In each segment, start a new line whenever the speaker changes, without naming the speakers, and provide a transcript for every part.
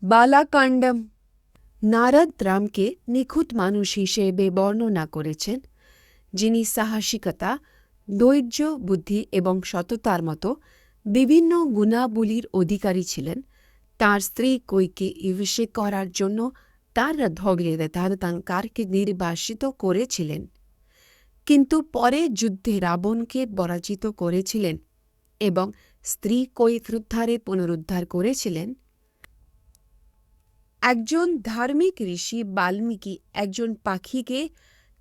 বালাকান্ডম। নারদ রামকে নিখুঁত মানুষ হিসেবে বর্ণনা করেছেন, যিনি সাহসিকতা, ধৈর্য, বুদ্ধি এবং সততার মতো বিভিন্ন গুণাবলীর অধিকারী ছিলেন। তাঁর স্ত্রী কৈকে ইভসে করার জন্য তার ধগলে তীর্থঙ্করকে নির্বাসিত করেছিলেন, কিন্তু পরে যুদ্ধে রাবণকে পরাজিত করেছিলেন এবং স্ত্রী কৈফ্যুদ্ধারে পুনরুদ্ধার করেছিলেন। একজন ধার্মিক ঋষি বাল্মীকি একজন পাখিকে,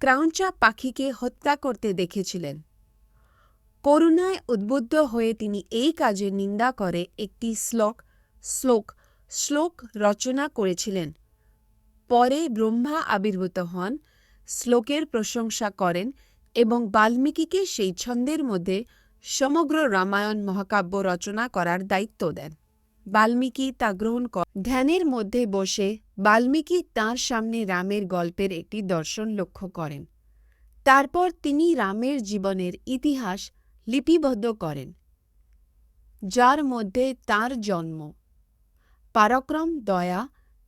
ক্রাউঞ্চা পাখিকে হত্যা করতে দেখেছিলেন। করুণায় উদ্বুদ্ধ হয়ে তিনি এই কাজের নিন্দা করে একটি শ্লোক রচনা করেছিলেন। পরে ব্রহ্মা আবির্ভূত হন, শ্লোকের প্রশংসা করেন এবং বাল্মীকিকে সেই ছন্দের মধ্যে সমগ্র রামায়ণ মহাকাব্য রচনা করার দায়িত্ব দেন। বাল্মীকি তা গ্রহণ করেন। ধ্যানের মধ্যে বসে বাল্মীকি তাঁর সামনে রামের গল্পের একটি দর্শন লক্ষ্য করেন। তারপর তিনি রামের জীবনের ইতিহাস লিপিবদ্ধ করেন, যার মধ্যে তাঁর জন্ম, পরাক্রম, দয়া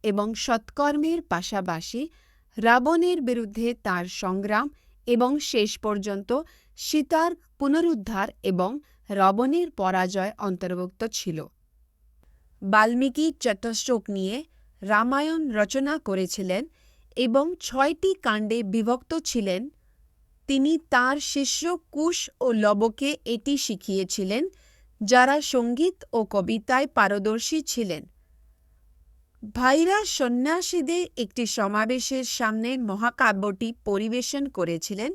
এবং সৎকর্মের পাশাপাশি রাবণের বিরুদ্ধে তাঁর সংগ্রাম এবং শেষ পর্যন্ত সীতার পুনরুদ্ধার এবং রাবণের পরাজয় অন্তর্ভুক্ত ছিল। বাল্মীকি চতুশ্লোক নিয়ে রামায়ণ রচনা করেছিলেন এবং 6টি কাণ্ডে বিভক্ত ছিলেন। তিনি তাঁর শিষ্য কুশ ও লবকে এটি শিখিয়েছিলেন, যারা সঙ্গীত ও কবিতায় পারদর্শী ছিলেন। ভাইরা সন্ন্যাসীদের একটি সমাবেশের সামনে মহাকাব্যটি পরিবেশন করেছিলেন,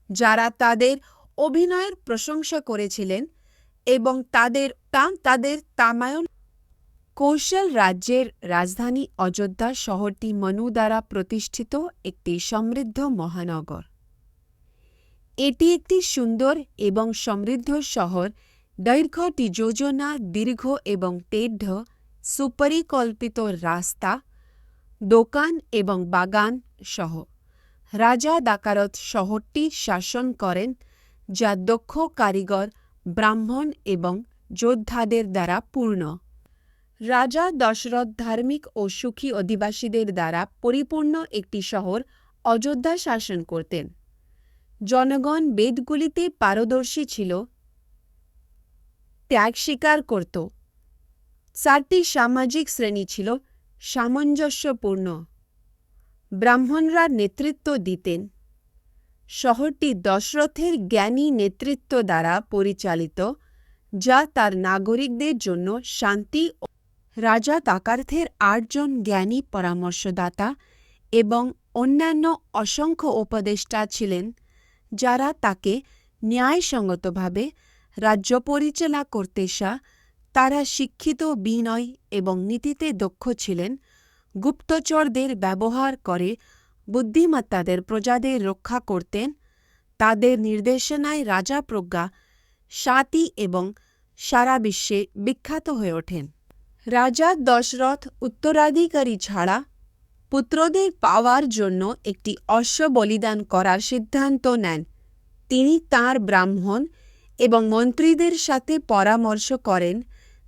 যারা তাদের অভিনয়ের প্রশংসা করেছিলেন এবং তাদের তামায়ণ। কৌশল রাজ্যের রাজধানী অযোধ্যা শহরটি মনু দ্বারা প্রতিষ্ঠিত একটি সমৃদ্ধ মহানগর। এটি একটি সুন্দর এবং সমৃদ্ধ শহর। দৈর্ঘ্যটি যোজনা দীর্ঘ এবং তেঢ, সুপরিকল্পিত রাস্তা, দোকান এবং বাগান সহ। রাজা দাকারথ শহরটি শাসন করেন, যা দক্ষ কারিগর, ব্রাহ্মণ এবং যোদ্ধাদের দ্বারা পূর্ণ। রাজা দশরথ ধার্মিক ও সুখী অধিবাসীদের দ্বারা পরিপূর্ণ একটি শহর অযোধ্যা শাসন করতেন। জনগণ বেদগুলিতে পারদর্শী ছিল, ত্যাগ স্বীকার করত। 4টি সামাজিক শ্রেণী ছিল সামঞ্জস্যপূর্ণ। ব্রাহ্মণরা নেতৃত্ব দিতেন। শহরটি দশরথের জ্ঞানী নেতৃত্ব দ্বারা পরিচালিত, যা তার নাগরিকদের জন্য শান্তি। রাজা দাকার্থের 8 জন জ্ঞানী পরামর্শদাতা এবং অন্যান্য অসংখ্য উপদেষ্টা ছিলেন, যারা তাকে ন্যায়সঙ্গতভাবে রাজ্য পরিচালনা করতে। তারা শিক্ষিত, বিনয় এবং নীতিতে দক্ষ ছিলেন। গুপ্তচরদের ব্যবহার করে বুদ্ধিমত্তাদের প্রজাদের রক্ষা করতেন। তাদের নির্দেশনায় রাজা প্রজ্ঞা, শাতি এবং সারা বিশ্বে বিখ্যাত হয়ে ওঠেন। রাজা দশরথ উত্তরাধিকারী ছাড়া পুত্রদের পাওয়ার জন্য একটি অশ্ব বলিদান করার সিদ্ধান্ত নেন। তিনি তাঁর ব্রাহ্মণ এবং মন্ত্রীদের সাথে পরামর্শ করেন,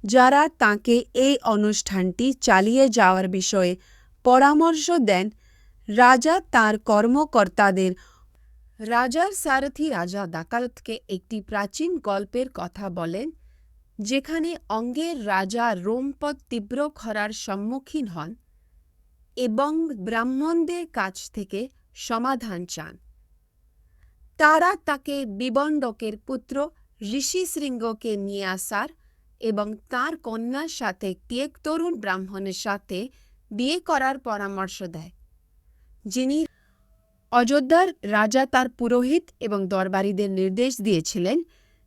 যারা তাঁকে এই অনুষ্ঠানটি চালিয়ে যাওয়ার বিষয়ে পরামর্শ দেন। রাজা তাঁর কর্মকর্তাদের। রাজার সারথি রাজা দাকারথকে একটি প্রাচীন গল্পের কথা বলেন, যেখানে অঙ্গের রাজা রোমপদ তীব্র খরার সম্মুখীন হন এবং ব্রাহ্মণদের কাছ থেকে সমাধান চান। তারা তাকে বিবণ্ডকের পুত্র ঋষিশৃঙ্গকে নিয়ে আসার এবং তাঁর কন্যার সাথে এক তরুণ ব্রাহ্মণের সাথে বিয়ে করার পরামর্শ দেয়, যিনি অযোধ্যার রাজা। তার পুরোহিত এবং দরবারীদের নির্দেশ দিয়েছিলেন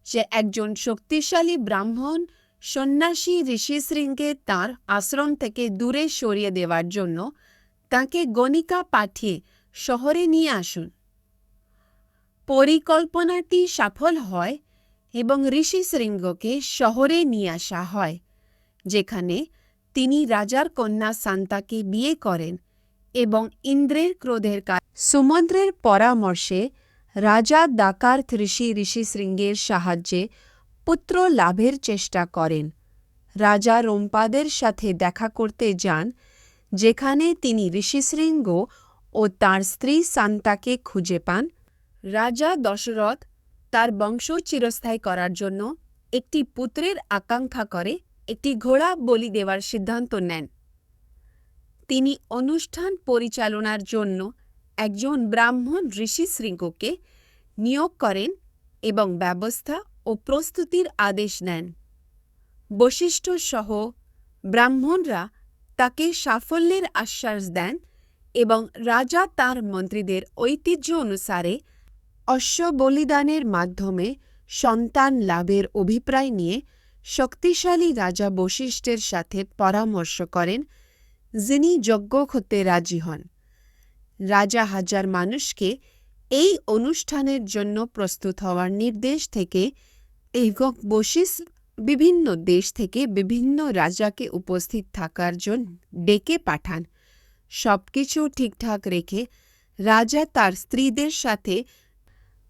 যে একজন শক্তিশালী ব্রাহ্মণ সন্ন্যাসী ঋষিশৃঙ্গকে তাঁর আশ্রম থেকে দূরে সরিয়ে দেওয়ার জন্য তাঁকে গণিকা পাঠিয়ে শহরে নিয়ে আসুন। পরিকল্পনাটি সফল হয় এবং ঋষিশৃঙ্গকে শহরে নিয়ে আসা হয়, যেখানে তিনি রাজার কন্যা শান্তাকে বিয়ে করেন এবং ইন্দ্রের ক্রোধের কারণে সুমন্ত্রের পরামর্শে রাজা দাকার্থ ঋষিশৃঙ্গের সাহায্যে পুত্র লাভের চেষ্টা করেন। রাজা রম্পাদের সাথে দেখা করতে যান, যেখানে তিনি ঋষিশৃঙ্গ ও তার স্ত্রী সান্তাকে খুঁজে পান। রাজা দশরথ তার বংশ চিরস্থায়ী করার জন্য একটি পুত্রের আকাঙ্ক্ষা করে একটি ঘোড়া বলি দেওয়ার সিদ্ধান্ত নেন। তিনি অনুষ্ঠান পরিচালনার জন্য একজন ব্রাহ্মণ ঋষিশৃঙ্গকে নিয়োগ করেন এবং ব্যবস্থা ও প্রস্তুতির আদেশ নেন। বশিষ্ঠ সহ ব্রাহ্মণরা তাকে সাফল্যের আশ্বাস দেন এবং রাজা তার মন্ত্রীদের ঐতিহ্য অনুসারে অশ্ব বলিদানের মাধ্যমে সন্তান লাভের অভিপ্রায় নিয়ে শক্তিশালী রাজা বশিষ্ঠের সাথে পরামর্শ করেন, যিনি যজ্ঞ করতে রাজি হন। রাজা হাজার মানুষকে এই অনুষ্ঠানের জন্য প্রস্তুত হওয়ার নির্দেশ থেকে এবং বশিষ্ঠ বিভিন্ন দেশ থেকে বিভিন্ন রাজাকে উপস্থিত থাকার জন্য ডেকে পাঠান। সবকিছু ঠিকঠাক রেখে রাজা তার স্ত্রীদের সাথে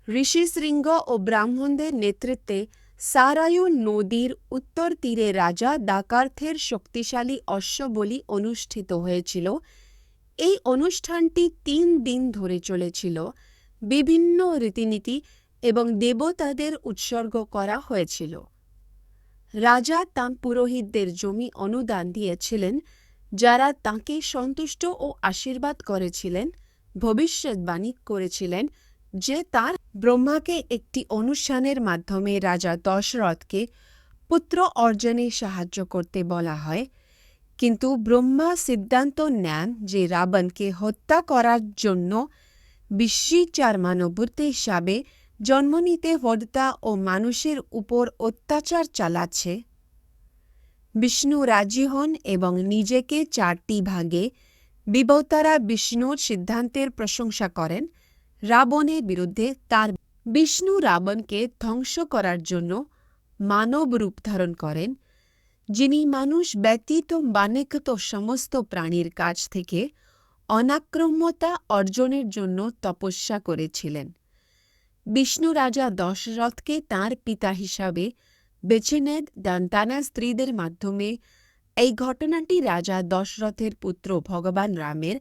ঋষিশৃঙ্গ ও ব্রাহ্মণদের নেতৃত্বে সারায়ু নদীর উত্তর তীরে রাজা দাকার্থের শক্তিশালী অশ্ববলি অনুষ্ঠিত হয়েছিল। এই অনুষ্ঠানটি ৩ দিন ধরে চলেছিল। বিভিন্ন রীতিনীতি এবং দেবতাদের উৎসর্গ করা হয়েছিল। রাজা তাঁর পুরোহিতদের জমি অনুদান দিয়েছিলেন, যারা তাঁকে সন্তুষ্ট ও আশীর্বাদ করেছিলেন, ভবিষ্যদ্বাণী করেছিলেন যে তার ব্রহ্মাকে একটি অনুষ্ঠানের মাধ্যমে রাজা দশরথকে পুত্র অর্জনে সাহায্য করতে বলা হয়। কিন্তু ব্রহ্মা সিদ্ধান্ত নেন যে রাবণকে হত্যা করার জন্য বিশ্বের মানববুদ্ধি হিসাবে জন্ম নিতে হত্যা ও মানুষের উপর অত্যাচার চালাচ্ছে। বিষ্ণু রাজি হন এবং নিজেকে 4টি ভাগে বিভক্তারা বিষ্ণুর সিদ্ধান্তের প্রশংসা করেন। রাবণের বিরুদ্ধে তার বিষ্ণু রাবণকে ধ্বংস করার জন্য মানব রূপ ধারণ করেন, যিনি মানুষ ব্যতীত বানেকত সমস্ত প্রাণীর কাছ থেকে অনাক্রম্যতা অর্জনের জন্য তপস্যা করেছিলেন। বিষ্ণু রাজা দশরথকে তাঁর পিতা হিসাবে বেছে নেন। তাঁর স্ত্রীদের মাধ্যমে এই ঘটনাটি রাজা দশরথের পুত্র ভগবান রামের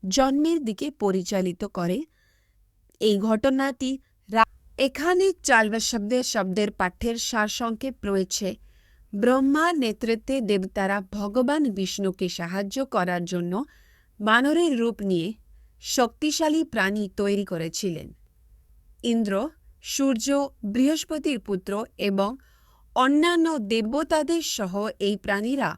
জন্মের দিকে পরিচালিত করে। এই ঘটনাটি এখানে 4 শব্দের পাঠ্যের সারসংক্ষেপ রয়েছে। ব্রহ্মার নেতৃত্বে দেবতারা ভগবান বিষ্ণুকে সাহায্য করার জন্য বানরের রূপ নিয়ে শক্তিশালী প্রাণী তৈরি করেছিলেন। ইন্দ্র, সূর্য, বৃহস্পতির পুত্র এবং অন্যান্য দেবতাদের সহ এই প্রাণীরা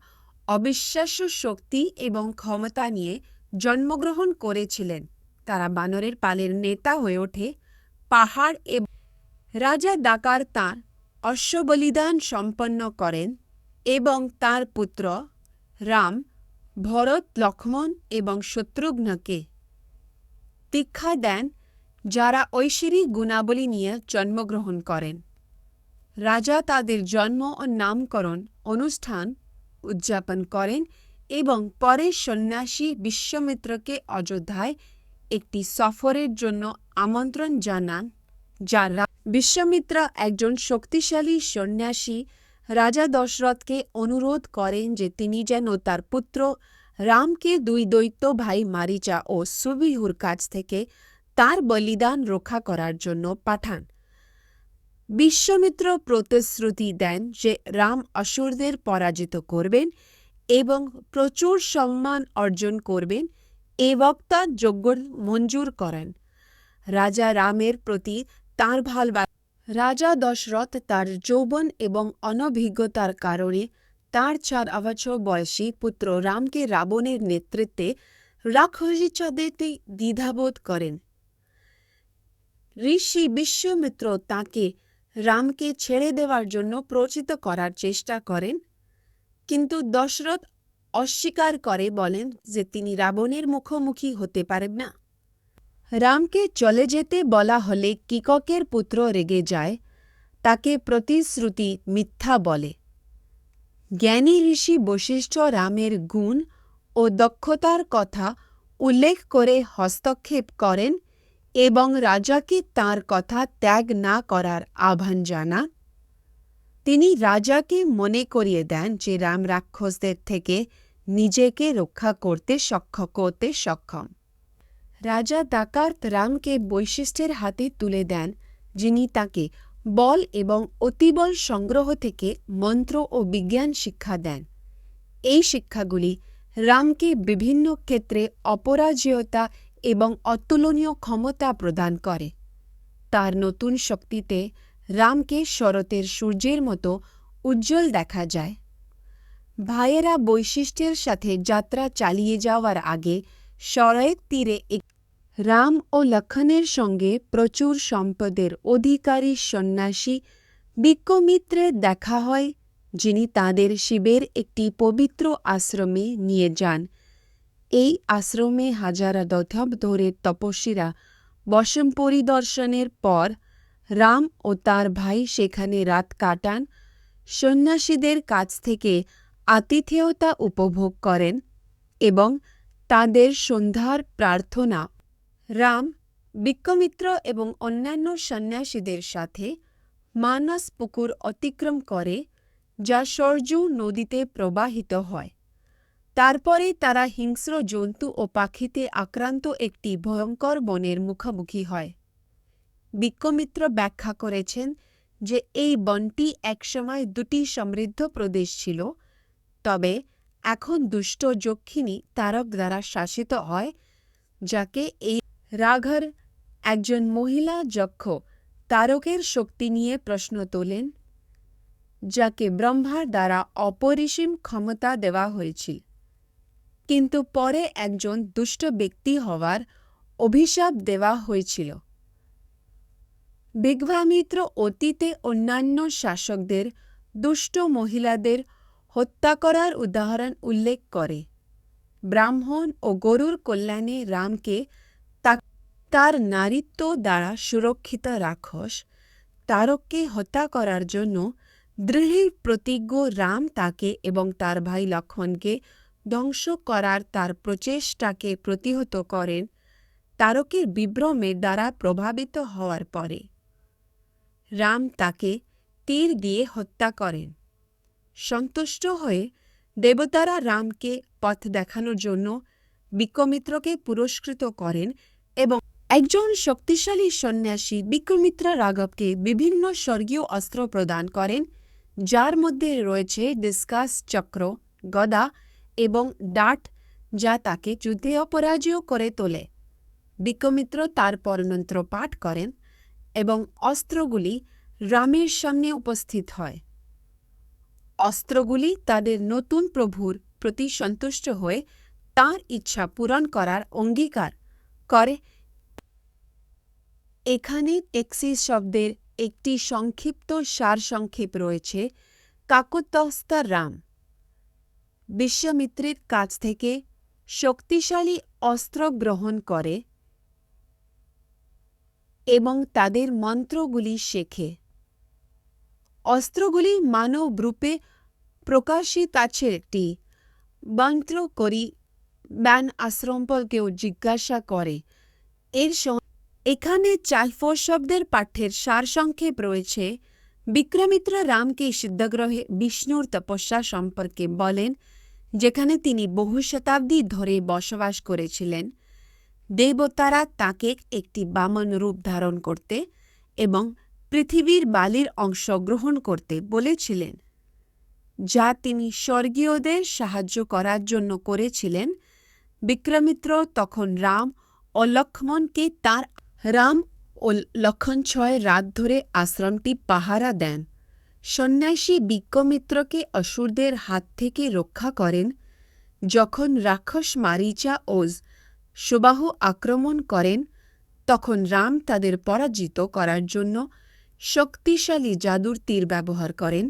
অবিশ্বাস্য শক্তি এবং ক্ষমতা নিয়ে জন্মগ্রহণ করেছিলেন। তারা বানরের পালের নেতা হয়ে ওঠে। পাহাড় এবং রাজা দাকার তাঁর অশ্ববলিদান সম্পন্ন করেন এবং তার পুত্র রাম, ভরত, লক্ষ্মণ এবং শত্রুঘ্নকে দীক্ষা দেন, যারা ঐশ্বরিক গুণাবলী নিয়ে জন্মগ্রহণ করেন। রাজা তাদের জন্ম ও নামকরণ অনুষ্ঠান উদযাপন করেন এবং পরে সন্ন্যাসী বিশ্বামিত্রকে অযোধ্যায় একটি সফরের জন্য আমন্ত্রণ জানান। যারা বিশ্বামিত্র একজন শক্তিশালী সন্ন্যাসী রাজা দশরথকে অনুরোধ করেন যে তিনি যেন তার পুত্র রামকে 2 দৈত্য ভাই মারিচা ও সুবিহুর কাছ থেকে তার বলিদান রক্ষা করার জন্য পাঠান। বিশ্বামিত্র প্রতিশ্রুতি দেন যে রাম অসুরদের পরাজিত করবেন এবং প্রচুর সম্মান অর্জন করবেন। এ বক্তা যজ্ঞ মঞ্জুর করেন। রাজা রামের প্রতি তাঁর ভালোবাসা। রাজা দশরথ তার যৌবন এবং অনভিজ্ঞতার কারণে তাঁর 4 বছর বয়সী পুত্র রামকে রাবণের নেতৃত্বে রাক্ষসী চাঁদেতে দ্বিধাবোধ করেন। ঋষি বিশ্বামিত্র তাঁকে রামকে ছেড়ে দেওয়ার জন্য প্ররোচিত করার চেষ্টা করেন, কিন্তু দশরথ অস্বীকার করে বলেন যে তিনি রাবণের মুখোমুখি হতে পারেন না। রামকে চলে যেতে বলা হলে কিককের পুত্র রেগে যায়, তাকে প্রতিশ্রুতি মিথ্যা বলে। জ্ঞানী ঋষি বশিষ্ঠ রামের গুণ ও দক্ষতার কথা উল্লেখ করে হস্তক্ষেপ করেন এবং রাজাকে তাঁর কথা ত্যাগ না করার আহ্বান জানান। তিনি রাজাকে মনে করিয়ে দেন যে রাম রাক্ষসদের থেকে নিজেকে রক্ষা করতে সক্ষম। রাজা ডাকার্ত রামকে বৈশিষ্ট্যের হাতে তুলে দেন, যিনি তাকে বল এবং অতিবল সংগ্রহ থেকে মন্ত্র ও বিজ্ঞান শিক্ষা দেন। এই শিক্ষাগুলি রামকে বিভিন্ন ক্ষেত্রে অপরাজেয়তা এবং অতুলনীয় ক্ষমতা প্রদান করে। তার নতুন শক্তিতে রামকে শরতের সূর্যের মতো উজ্জ্বল দেখা যায়। ভাইয়েরা বৈশিষ্ট্যের সাথে যাত্রা চালিয়ে যাওয়ার আগে সরাইয়ের তীরে রাম ও লক্ষণের সঙ্গে প্রচুর সম্পদের অধিকারী সন্ন্যাসী বিক্রমিত্রের দেখা হয়, যিনি তাদের শিবের একটি পবিত্র আশ্রমে নিয়ে যান। এই আশ্রমে হাজার দশক ধরে তপস্বীরা বসন পরিদর্শনের পর রাম ও তার ভাই সেখানে রাত কাটান, সন্ন্যাসীদের কাছ থেকে আতিথেয়তা উপভোগ করেন এবং তাদের সন্ধ্যার প্রার্থনা। রাম বিক্রমিত্র এবং অন্যান্য সন্ন্যাসীদের সাথে মানস পুকুর অতিক্রম করে, যা সরজু নদীতে প্রবাহিত হয়। তারপরে তারা হিংস্র জন্তু ও পাখিতে আক্রান্ত একটি ভয়ঙ্কর বনের মুখোমুখি হয়। বিক্রমিত্র ব্যাখ্যা করেছেন যে এই বনটি একসময় দুটি সমৃদ্ধ প্রদেশ ছিল, তবে এখন দুষ্ট যক্ষিণী তারক দ্বারা শাসিত হয়, যাকে এই রাঘর একজন মহিলা যক্ষ তারকের শক্তি নিয়ে প্রশ্ন তোলেন, যাকে ব্রহ্মার দ্বারা অপরিসীম ক্ষমতা দেওয়া হয়েছিল, কিন্তু পরে একজন দুষ্ট ব্যক্তি হওয়ার অভিশাপ দেওয়া হয়েছিল। বিঘ্নামিত্র অতীতে অন্যান্য শাসকদের দুষ্ট মহিলাদের হত্যা করার উদাহরণ উল্লেখ করে। ব্রাহ্মণ ও গরুর কল্যাণে রামকে তার নারীত্ব দ্বারা সুরক্ষিত রাক্ষস তারককে হত্যা করার জন্য দৃঢ় প্রতিজ্ঞ রাম তাকে এবং তার ভাই লক্ষ্মণকে ধ্বংস করার তার প্রচেষ্টাকে প্রতিহত করেন। তারকের বিভ্রমের দ্বারা প্রভাবিত হওয়ার পরে রাম তাকে তীর দিয়ে হত্যা করেন। সন্তুষ্ট হয়ে দেবতারা রামকে পথ দেখানোর জন্য বিক্রমিত্রকে পুরস্কৃত করেন এবং একজন শক্তিশালী সন্ন্যাসী বিক্রমিত্র রাঘবকে বিভিন্ন স্বর্গীয় অস্ত্র প্রদান করেন, যার মধ্যে রয়েছে ডিসকাস, চক্র, গদা এবং ডাট, যা তাকে যুদ্ধে অপরাজেয় করে তোলে। বিক্রমিত্র তারপর মন্ত্র পাঠ করেন এবং অস্ত্রগুলি রামের সামনে উপস্থিত হয়। অস্ত্রগুলি তাদের নতুন প্রভুর প্রতি সন্তুষ্ট হয়ে তাঁর ইচ্ছা পূরণ করার অঙ্গীকার করে। এখানে টেক্সিস শব্দের একটি সংক্ষিপ্ত সারসংক্ষেপ রয়েছে। কাকতস্থ রাম বিশ্বামিত্রের কাছ থেকে শক্তিশালী অস্ত্র গ্রহণ করে এবং তাদের মন্ত্রগুলি শেখে। অস্ত্রগুলি মানব রূপে প্রকাশিত আছে। একটি মন্ত্র করি ব্যান আশ্রমকেও জিজ্ঞাসা করে। এখানে চাইফো শব্দের পাঠ্যের সারসংক্ষেপ রয়েছে। বিক্রমিত্র রামকে সিদ্ধগ্রহে বিষ্ণুর তপস্যা সম্পর্কে বলেন, যেখানে তিনি বহু শতাব্দী ধরে বসবাস করেছিলেন। দেবতারা তাকে একটি বামন রূপ ধারণ করতে এবং পৃথিবীর বালির অংশ গ্রহণ করতে বলেছিলেন, যা তিনি স্বর্গীয়দের সাহায্য করার জন্য করেছিলেন। বিক্রমিত্র তখন রাম ও লক্ষ্মণকে রাম ও লক্ষণ 6 রাত ধরে আশ্রমটি পাহারা দেন। সন্ন্যাসী বিক্রমিত্রকে অসুরদের হাত থেকে রক্ষা করেন। যখন রাক্ষস মারিচা ও সুবাহু আক্রমণ করেন, তখন রাম তাদের পরাজিত করার জন্য শক্তিশালী জাদুর তীর ব্যবহার করেন,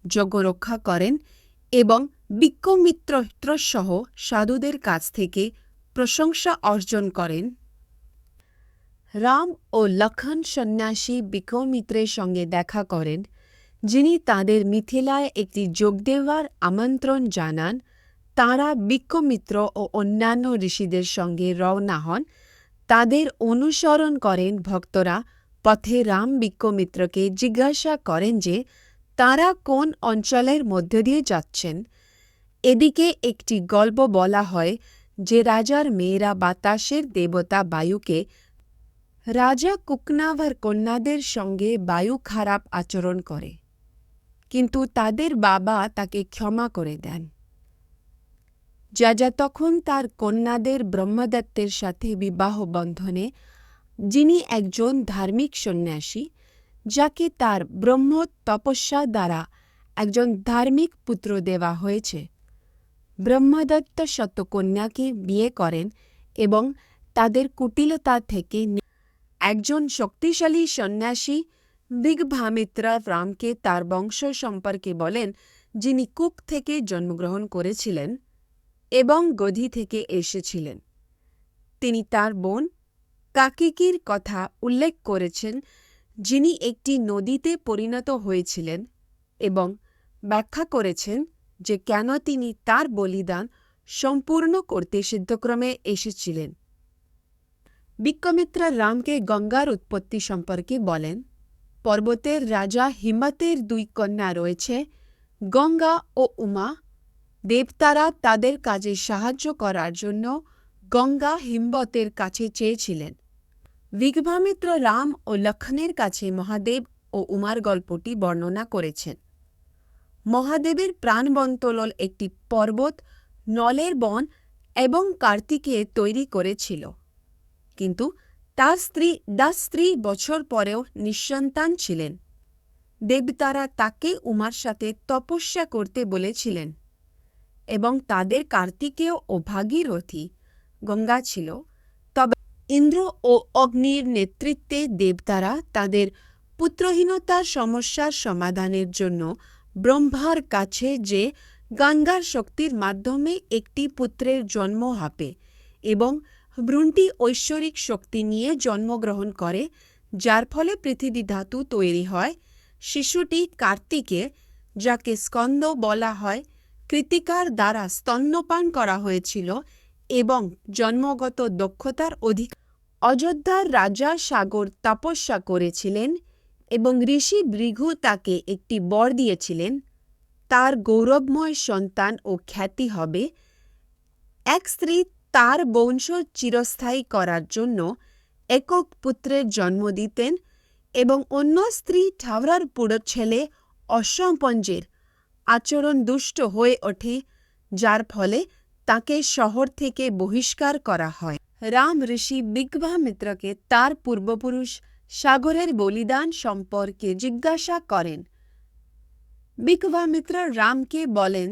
যজ্ঞ রক্ষা করেন এবং বিক্রমিত্র সহ সাধুদের কাছ থেকে প্রশংসা অর্জন করেন। রাম ও লক্ষণ সন্ন্যাসী বিক্রমিত্রের সঙ্গে দেখা করেন, যিনি তাদের মিথিলায় একটি যোগ দেওয়ার আমন্ত্রণ জানান। তাঁরা বিক্রমিত্র ও অন্যান্য ঋষিদের সঙ্গে রওনা হন। তাদের অনুসরণ করেন ভক্তরা। পথে রাম বিক্রমিত্রকে জিজ্ঞাসা করেন যে তারা কোন অঞ্চলের মধ্য দিয়ে যাচ্ছেন। এদিকে একটি গল্প বলা হয় যে রাজার মেয়েরা বাতাসের দেবতা বায়ুকে রাজা কুকনাভার কন্যাদের সঙ্গে বায়ু খারাপ আচরণ করে, কিন্তু তাদের বাবা তাকে ক্ষমা করে দেন। রাজা তখন তার কন্যাদের ব্রহ্মদত্তের সাথে বিবাহ বন্ধনে, যিনি একজন ধার্মিক সন্ন্যাসী, যাকে তার ব্রহ্ম তপস্যা দ্বারা একজন ধার্মিক পুত্র দেওয়া হয়েছে, ব্রহ্মদত্ত শতকন্যাকে বিয়ে করেন এবং তাদের কুটিলতা থেকে একজন শক্তিশালী সন্ন্যাসী বিঘ্বামিত্র রামকে তার বংশ সম্পর্কে বলেন, যিনি কুক থেকে জন্মগ্রহণ করেছিলেন এবং গধি থেকে এসেছিলেন। তিনি তার বোন কাকিকির কথা উল্লেখ করেছেন, যিনি একটি নদীতে পরিণত হয়েছিলেন, এবং ব্যাখ্যা করেছেন যে কেন তিনি তার বলিদান সম্পূর্ণ করতে সিদ্ধক্রমে এসেছিলেন। বিক্রমিত্র রামকে গঙ্গার উৎপত্তি সম্পর্কে বলেন, পর্বতের রাজা হিমতের 2 কন্যা রয়েছে, গঙ্গা ও উমা। দেবতারা তাদের কাজে সাহায্য করার জন্য গঙ্গা হিমবতের কাছে চেয়েছিলেন। বিঘ্বামিত্র রাম ও লক্ষ্মণের কাছে মহাদেব ও উমার গল্পটি বর্ণনা করেছেন। মহাদেবের প্রাণবন্তলল একটি পর্বত, নলের বন এবং কার্তিকে তৈরি করেছিল, কিন্তু তার স্ত্রী 10 বছর পরেও নিঃসন্তান ছিলেন। দেবতারা তাকে উমার সাথে তপস্যা করতে বলেছিলেন এবং তাদের কার্তিকেয় ও ভাগীরথী গঙ্গা ছিল। তবে ইন্দ্র ও অগ্নির নেতৃত্বে দেবতারা তাদের পুত্রহীনতার সমস্যার সমাধানের জন্য ব্রহ্মার কাছে যে গঙ্গার শক্তির মাধ্যমে একটি পুত্রের জন্ম হবে এবং ভ্রূণটি ঐশ্বরিক শক্তি নিয়ে জন্মগ্রহণ করে, যার ফলে পৃথিবী ধাতু তৈরি হয়, শিশুটি কার্তিকে, যাকে স্কন্দ বলা হয়, কৃতিকার দ্বারা স্তন্যপান করা হয়েছিল এবং জন্মগত দক্ষতার অধিকার। অযোধ্যার রাজা সাগর তপস্যা করেছিলেন এবং ঋষি ভৃগু তাকে একটি বর দিয়েছিলেন, তার গৌরবময় সন্তান ও খ্যাতি হবে। এক স্ত্রী তার বংশ চিরস্থায়ী করার জন্য একক পুত্রের জন্ম দিতেন এবং অন্য স্ত্রী ঠাওরার পুরো ছেলে অসম্পঞ্জের আচরণ দুষ্ট হয়ে ওঠে, যার ফলে তাকে শহর থেকে বহিষ্কার করা হয়। রাম ঋষি বিঘ্বামিত্রকে তার পূর্বপুরুষ সাগরের বলিদান সম্পর্কে জিজ্ঞাসা করেন। বিঘ্বামিত্র রামকে বলেন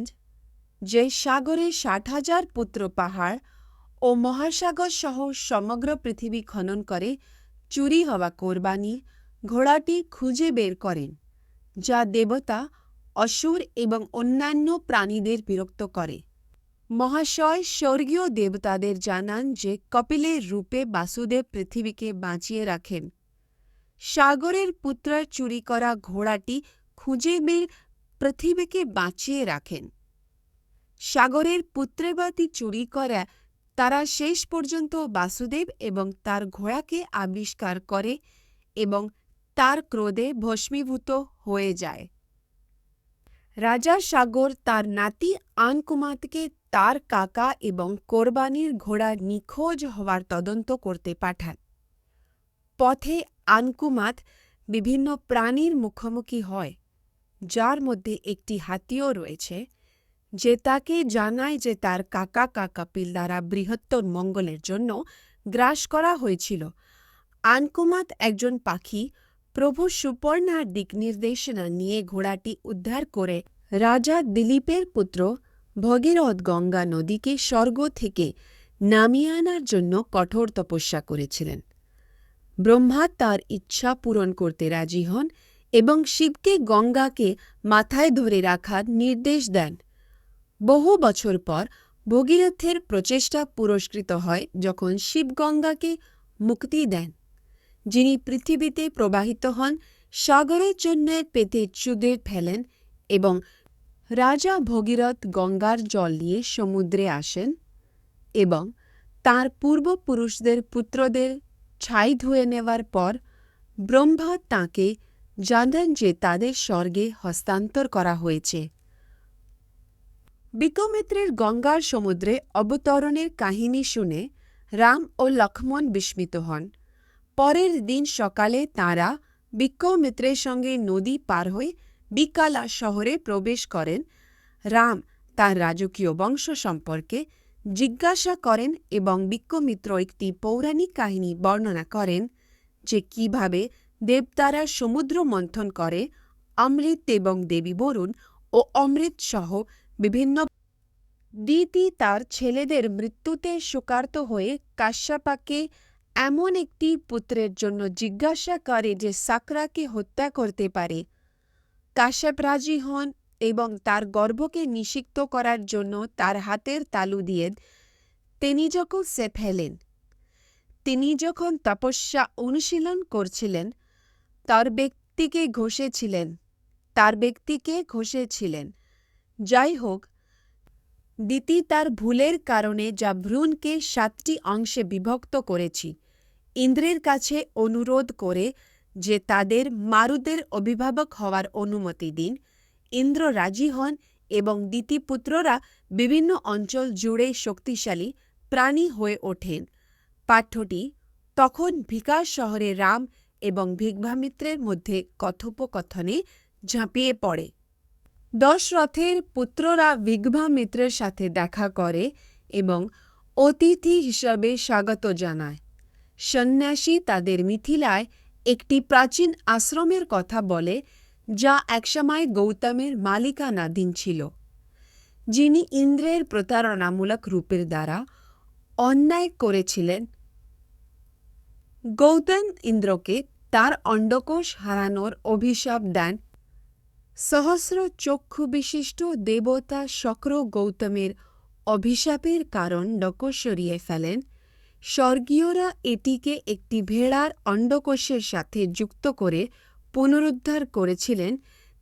যে সাগরে 60,000 পুত্র পাহাড় ও মহাসাগর সহ সমগ্র পৃথিবী খনন করে চুরি হওয়া কোরবানি ঘোড়াটি খুঁজে বের করেন, যা দেবতা, অসুর এবং অন্যান্য প্রাণীদের বিরক্ত করে। মহাশয় স্বর্গীয় দেবতাদের জানান যে কপিলের রূপে বাসুদেব পৃথিবীকে বাঁচিয়ে রাখেন। সাগরের পুত্রের চুরি করা ঘোড়াটি খুঁজে বের পৃথিবীকে বাঁচিয়ে রাখেন। সাগরের পুত্রেবাতি চুরি করা তারা শেষ পর্যন্ত বাসুদেব এবং তার ঘোড়াকে আবিষ্কার করে এবং তার ক্রোধে ভস্মীভূত হয়ে যায়। রাজা সাগর তার নাতি আনকুমাতকে তার কাকা এবং কোরবানির ঘোড়া নিখোঁজ হওয়ার তদন্ত করতে পাঠান। পথে আনকুমাত বিভিন্ন প্রাণীর মুখোমুখি হয়, যার মধ্যে একটি হাতিও রয়েছে, যে তাকে জানায় যে তার কাকা কপিল দ্বারা বৃহত্তর মঙ্গলের জন্য গ্রাস করা হয়েছিল। আনকুমাত একজন পাখি প্রভু সুপর্ণার দিক নির্দেশনা নিয়ে ঘোড়াটি উদ্ধার করে রাজা দিলীপের পুত্র ভগীরথ গঙ্গা নদীকে স্বর্গ থেকে নামিয়ে আনার জন্য কঠোর তপস্যা করেছিলেন। ব্রহ্মা তার ইচ্ছা পূরণ করতে রাজি হন এবং শিবকে গঙ্গাকে মাথায় ধরে রাখার নির্দেশ দেন। বহু বছর পর ভগীরথের প্রচেষ্টা পুরস্কৃত হয় যখন শিব গঙ্গাকে মুক্তি দেন, যিনি পৃথিবীতে প্রবাহিত হন, সাগরের জন্য পেতে চুদের ফেলেন এবং রাজা ভগীরথ গঙ্গার জল নিয়ে সমুদ্রে আসেন এবং তাঁর পূর্বপুরুষদের পুত্রদের ছাই ধুয়ে নেওয়ার পর ব্রহ্মা তাঁকে জানান যে তাদের স্বর্গে হস্তান্তর করা হয়েছে। বিক্রমিত্রের গঙ্গার সমুদ্রে অবতরণের কাহিনী শুনে রাম ও লক্ষ্মণ বিস্মিত হন। পরের দিন সকালে তাঁরা বিক্রমিত্রের সঙ্গে নদী পার হয়ে বিকালা শহরে প্রবেশ করেন। রাম তার রাজকীয় বংশ সম্পর্কে জিজ্ঞাসা করেন এবং বিক্রমিত্র একটি পৌরাণিক কাহিনী বর্ণনা করেন যে কিভাবে দেবতারা সমুদ্র মন্থন করে অমৃত এবং দেবী বরুণ ও অমৃত সহ বিভিন্ন দিতি তার ছেলেদের মৃত্যুতে শোকার্ত হয়ে কাশ্যপাকে এমন একটি পুত্রের জন্য জিজ্ঞাসা করে যে সাকরাকে হত্যা করতে পারে। কাশ্যপ রাজি হন এবং তার গর্ভকে নিষিক্ত করার জন্য তার হাতের তালু দিয়ে তিনি যখন ফেলেন। তিনি যখন তপস্যা অনুশীলন করছিলেন তার ব্যক্তিকে ঘষেছিলেন। যাই হোক, দিতি তার ভুলের কারণে যা ভ্রূণকে 7টি অংশে বিভক্ত করেছি ইন্দ্রের কাছে অনুরোধ করে যে তাদের মারুদের অভিভাবক হওয়ার অনুমতি দিন। ইন্দ্র রাজি হন এবং দিতিপুত্ররা বিভিন্ন অঞ্চল জুড়ে শক্তিশালী প্রাণী হয়ে ওঠেন। পাঠ্যটি তখন বিকাশ শহরে রাম এবং বিঘ্বামিত্রের মধ্যে কথোপকথনে ঝাঁপিয়ে পড়ে। দশরথের পুত্ররা বিঘ্বামিত্রের সাথে দেখা করে এবং অতিথি হিসাবে স্বাগত জানায়। সন্ন্যাসী তাদের মিথিলায় একটি প্রাচীন আশ্রমের কথা বলে যা একসময় গৌতমের মালিকানাধীন ছিল, যিনি ইন্দ্রের প্রতারণামূলক রূপের দ্বারা অন্যায় করেছিলেন। গৌতম ইন্দ্রকে তার অন্ডকোষ হারানোর অভিশাপ দেন। সহস্র চক্ষু বিশিষ্ট দেবতা শক্র গৌতমের অভিশাপের কারণ সরিয়ে ফেলেন। স্বর্গীয়রা এটিকে একটি ভেড়ার অন্ডকোষের সাথে যুক্ত করে পুনরুদ্ধার করেছিলেন,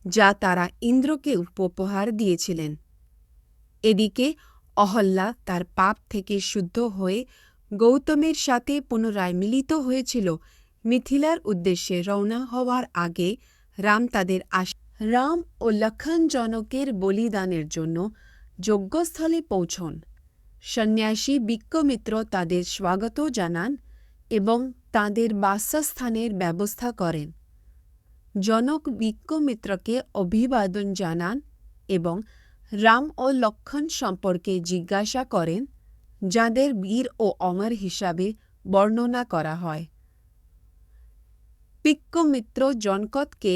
যা তারা ইন্দ্রকে উপহার দিয়েছিলেন। এদিকে অহল্যা তার পাপ থেকে শুদ্ধ হয়ে গৌতমের সাথে পুনরায় মিলিত হয়েছিল। মিথিলার উদ্দেশ্যে রওনা হওয়ার আগে রাম ও লক্ষণ জনকের বলিদানের জন্য যজ্ঞস্থলে পৌঁছন। সন্ন্যাসী বিক্রমিত্র তাদের স্বাগত জানান এবং তাদের বাসস্থানের ব্যবস্থা করেন। জনক বিক্রমিত্রকে অভিবাদন জানান এবং রাম ও লক্ষণ সম্পর্কে জিজ্ঞাসা করেন, যাদের বীর ও অমর হিসাবে বর্ণনা করা হয়। বিক্রমিত্র জনককে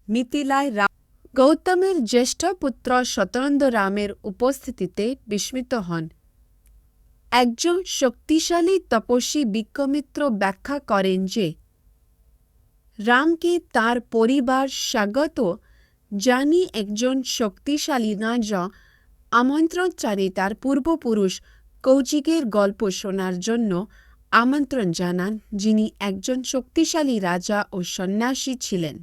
মিথিলায় গৌতমের জ্যেষ্ঠ পুত্র সত্যেন্দ্র রামের উপস্থিতিতে বিস্মিত হন। একজন শক্তিশালী তপস্বী বিক্রমিত্র ব্যাখ্যা করেন যে রামকে তার পরিবার স্বাগত জানি একজন শক্তিশালী রাজা আমন্ত্রণচারী তার পূর্বপুরুষ কৌশিকের গল্প শোনার জন্য আমন্ত্রণ জানান, যিনি একজন শক্তিশালী রাজা ও সন্ন্যাসী ছিলেন।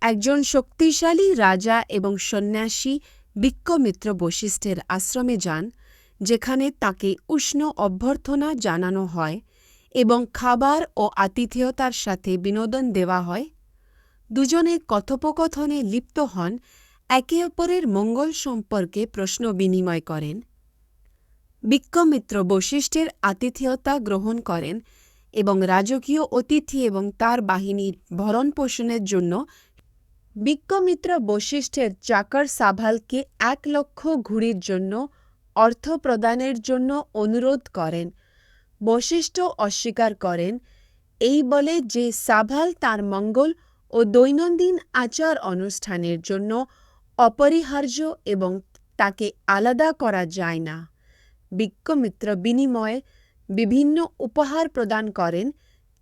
একজন শক্তিশালী রাজা এবং সন্ন্যাসী বিক্রমিত্র বশিষ্ঠের আশ্রমে যান, যেখানে তাকে উষ্ণ অভ্যর্থনা জানানো হয় এবং খাবার ও আতিথেয়তার সাথে বিনোদন দেওয়া হয়। দুজনে কথোপকথনে লিপ্ত হন, একে অপরের মঙ্গল সম্পর্কে প্রশ্ন বিনিময় করেন। বিক্রমিত্র বশিষ্ঠের আতিথেয়তা গ্রহণ করেন এবং রাজকীয় অতিথি এবং তার বাহিনীর ভরণ পোষণের জন্য বিক্রমিত্র বশিষ্ঠের চাকর সাভালকে 1 লক্ষ ঘুড়ির জন্য অর্থ প্রদানের জন্য অনুরোধ করেন। বশিষ্ঠ অস্বীকার করেন, এই বলে যে সাভাল তার মঙ্গল ও দৈনন্দিন আচার অনুষ্ঠানের জন্য অপরিহার্য এবং তাকে আলাদা করা যায় না। বিক্রমিত্র বিনিময়ে বিভিন্ন উপহার প্রদান করেন,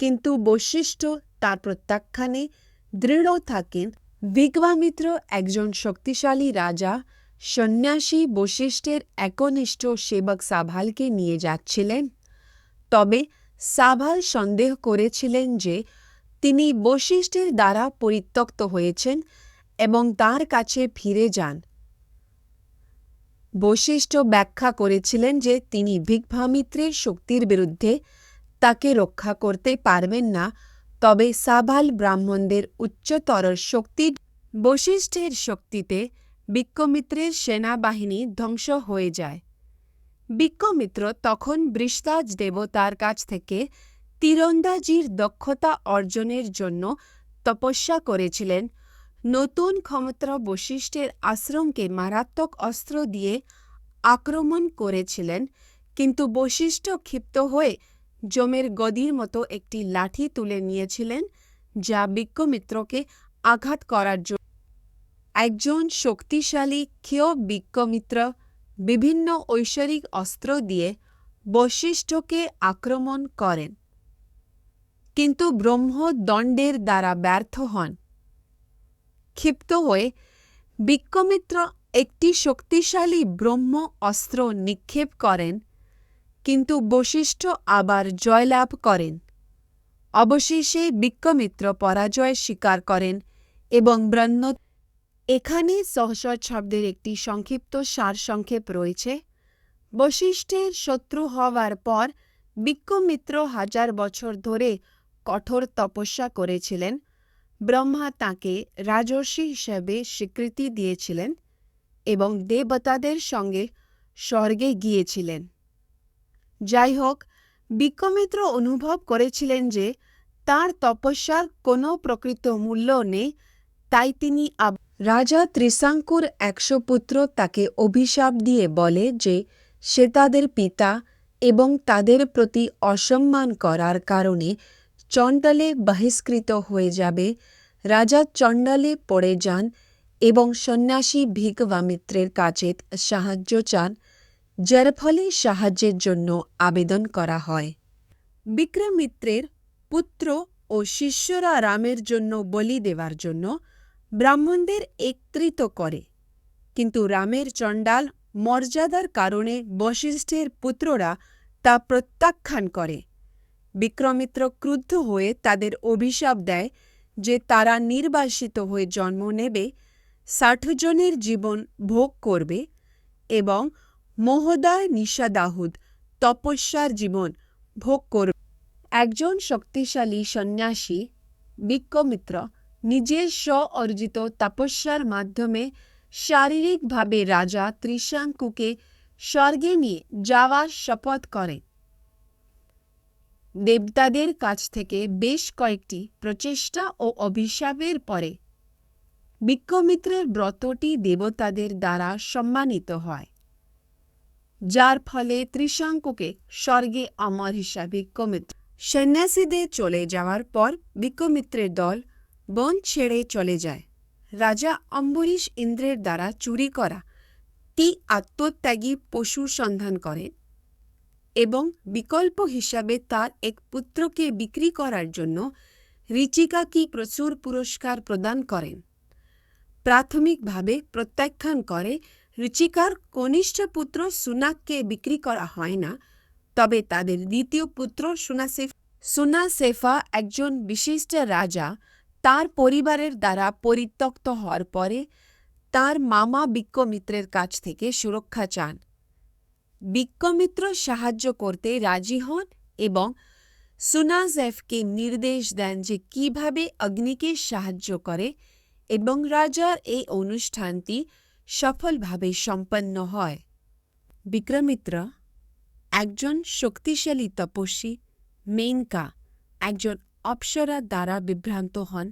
কিন্তু বশিষ্ঠ তার প্রত্যাখ্যানে দৃঢ় থাকেন। বিঘ্বামিত্র একজন শক্তিশালী রাজা সন্ন্যাসী বশিষ্ঠের একনিষ্ঠ সেবক সাভালকে নিয়ে যাচ্ছিলেন। তবে সাভাল সন্দেহ করেছিলেন যে তিনি বশিষ্ঠের দ্বারা পরিত্যক্ত হয়েছেন এবং তার কাছে ফিরে যান। বশিষ্ঠ ব্যাখ্যা করেছিলেন যে তিনি বিঘ্বামিত্রের শক্তির বিরুদ্ধে তাকে রক্ষা করতে পারবেন না, তবে সাভাল ব্রাহ্মণদের উচ্চতর শক্তি বশিষ্ঠের শক্তিতে বিক্রমিত্রের সেনাবাহিনী ধ্বংস হয়ে যায়। বিক্রমিত্র তখন বৃষরাজ দেবতার কাছ থেকে তীরন্দাজির দক্ষতা অর্জনের জন্য তপস্যা করেছিলেন। নতুন ক্ষমতা বশিষ্ঠের আশ্রমকে মারাত্মক অস্ত্র দিয়ে আক্রমণ করেছিলেন, কিন্তু বশিষ্ঠ ক্ষিপ্ত হয়ে যমের গদির মতো একটি লাঠি তুলে নিয়েছিলেন, যা বিক্রমিত্রকে আঘাত করার জন্য। একজন শক্তিশালী ক্ষয় বিক্রমিত্র বিভিন্ন ঐশ্বরিক অস্ত্র দিয়ে বশিষ্ঠকে আক্রমণ করেন, কিন্তু ব্রহ্মদণ্ডের দ্বারা ব্যর্থ হন। ক্ষিপ্ত হয়ে বিক্রমিত্র একটি শক্তিশালী ব্রহ্ম অস্ত্র নিক্ষেপ করেন, কিন্তু বশিষ্ঠ আবার জয়লাভ করেন। অবশেষে বিক্রমিত্র পরাজয় স্বীকার করেন এবং এখানে সহস্র শব্দের একটি সংক্ষিপ্ত সারসংক্ষেপ রয়েছে। বশিষ্ঠের শত্রু হওয়ার পর বিক্রমিত্র 1000 বছর ধরে কঠোর তপস্যা করেছিলেন। ব্রহ্মা তাঁকে রাজর্ষি হিসেবে স্বীকৃতি দিয়েছিলেন এবং দেবতাদের সঙ্গে স্বর্গে গিয়েছিলেন। যাই হোক, বিক্রমিত্র অনুভব করেছিলেন যে তাঁর তপস্যার কোনো প্রকৃত মূল্য নেই, তাই তিনি রাজা ত্রিশঙ্কুর 100 পুত্র তাকে অভিশাপ দিয়ে বলে যে সে তাদের পিতা এবং তাদের প্রতি অসম্মান করার কারণে চণ্ডালে বহিষ্কৃত হয়ে যাবে। রাজা চণ্ডালে পড়ে যান এবং সন্ন্যাসী বিক্রমিত্রের কাছে সাহায্য চান, যার ফলে সাহায্যের জন্য আবেদন করা হয়। বিক্রমিত্রের পুত্র ও শিষ্যরা রামের জন্য বলি দেওয়ার জন্য ব্রাহ্মণদের একত্রিত করে, কিন্তু রামের চণ্ডাল মর্যাদার কারণে বশিষ্ঠের পুত্ররা তা প্রত্যাখ্যান করে। বিক্রমিত্র ক্রুদ্ধ হয়ে তাদের অভিশাপ দেয় যে তারা নির্বাসিত হয়ে জন্ম নেবে, 60 জনের জীবন ভোগ করবে এবং মহোদয় নিষাদাহুদ তপস্যার জীবন ভোগ করবে। একজন শক্তিশালী সন্ন্যাসী বিক্রমিত্র নিজের স্ব-অর্জিত তপস্যার মাধ্যমে শারীরিকভাবে রাজা ত্রিশঙ্কুকে স্বর্গে নিয়ে যাওয়ার শপথ করে। দেবতাদের কাছ থেকে বেশ কয়েকটি প্রচেষ্টা ও অভিশাপের পরে বিক্রমিত্রের ব্রতটি দেবতাদের দ্বারা সম্মানিত হয়, যার ফলে ত্রিশঙ্কুকে স্বর্গে অমর হিসাবে বিক্রমিত্র সন্ন্যাসীদের চলে যাওয়ার পর বিক্রমিত্রের দল বন ছেড়ে চলে যায়। রাজা অম্বরীশ ইন্দ্রের দ্বারা চুরি করা টি আত্মত্যাগী পশুর সন্ধান করেন এবং বিকল্প হিসাবে তার এক পুত্রকে বিক্রি করার জন্য ঋচিকাকে প্রচুর পুরস্কার প্রদান করেন। প্রাথমিকভাবে প্রত্যাখ্যান করে ঋচিকার কনিষ্ঠ পুত্র সুনাককে বিক্রি করা হয় না, তবে তাদের দ্বিতীয় পুত্র সুনাসেফা একজন বিশিষ্ট রাজা তার পরিবারের দ্বারা পরিত্যক্ত হওয়ার পরে তার মামা বিক্রমিত্রের কাছ থেকে সুরক্ষা চান। বিক্রমিত্র সাহায্য করতে রাজি হন এবং সুনাসেফকে নির্দেশ দেন যে কিভাবে অগ্নিকে সাহায্য করে, এবং রাজার এই অনুষ্ঠানটি সফলভাবে সম্পন্ন হয়। বিক্রমিত্র একজন শক্তিশালী তপস্বী মেনকা একজন অপ্সরা দ্বারা বিভ্রান্ত হন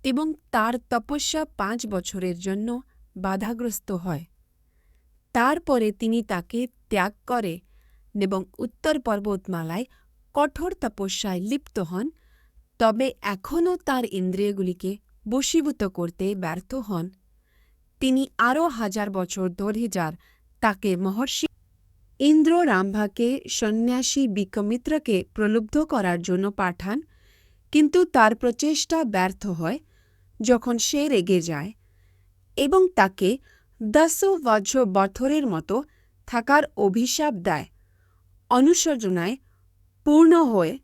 এবং তার তপস্যা 5 বছরের জন্য বাধাগ্রস্ত হয়। তারপরে তিনি তাকে ত্যাগ করে এবং উত্তর পর্বতমালায় কঠোর তপস্যায় লিপ্ত হন, তবে এখনও তার ইন্দ্রিয়গুলিকে বশীভূত করতে ব্যর্থ হন। তিনি আরও 1000 বছর ধরে তাকে মহর্ষি ইন্দ্র রাম্ভাকে সন্ন্যাসী বিক্রমিত্রকে প্রলুব্ধ করার জন্য পাঠান, কিন্তু তার প্রচেষ্টা ব্যর্থ হয় যখন সে রেগে যায় এবং তাকে 10 বছরের মতো থাকার অভিশাপ দেয়। অনুশোচনায় পূর্ণ হয়ে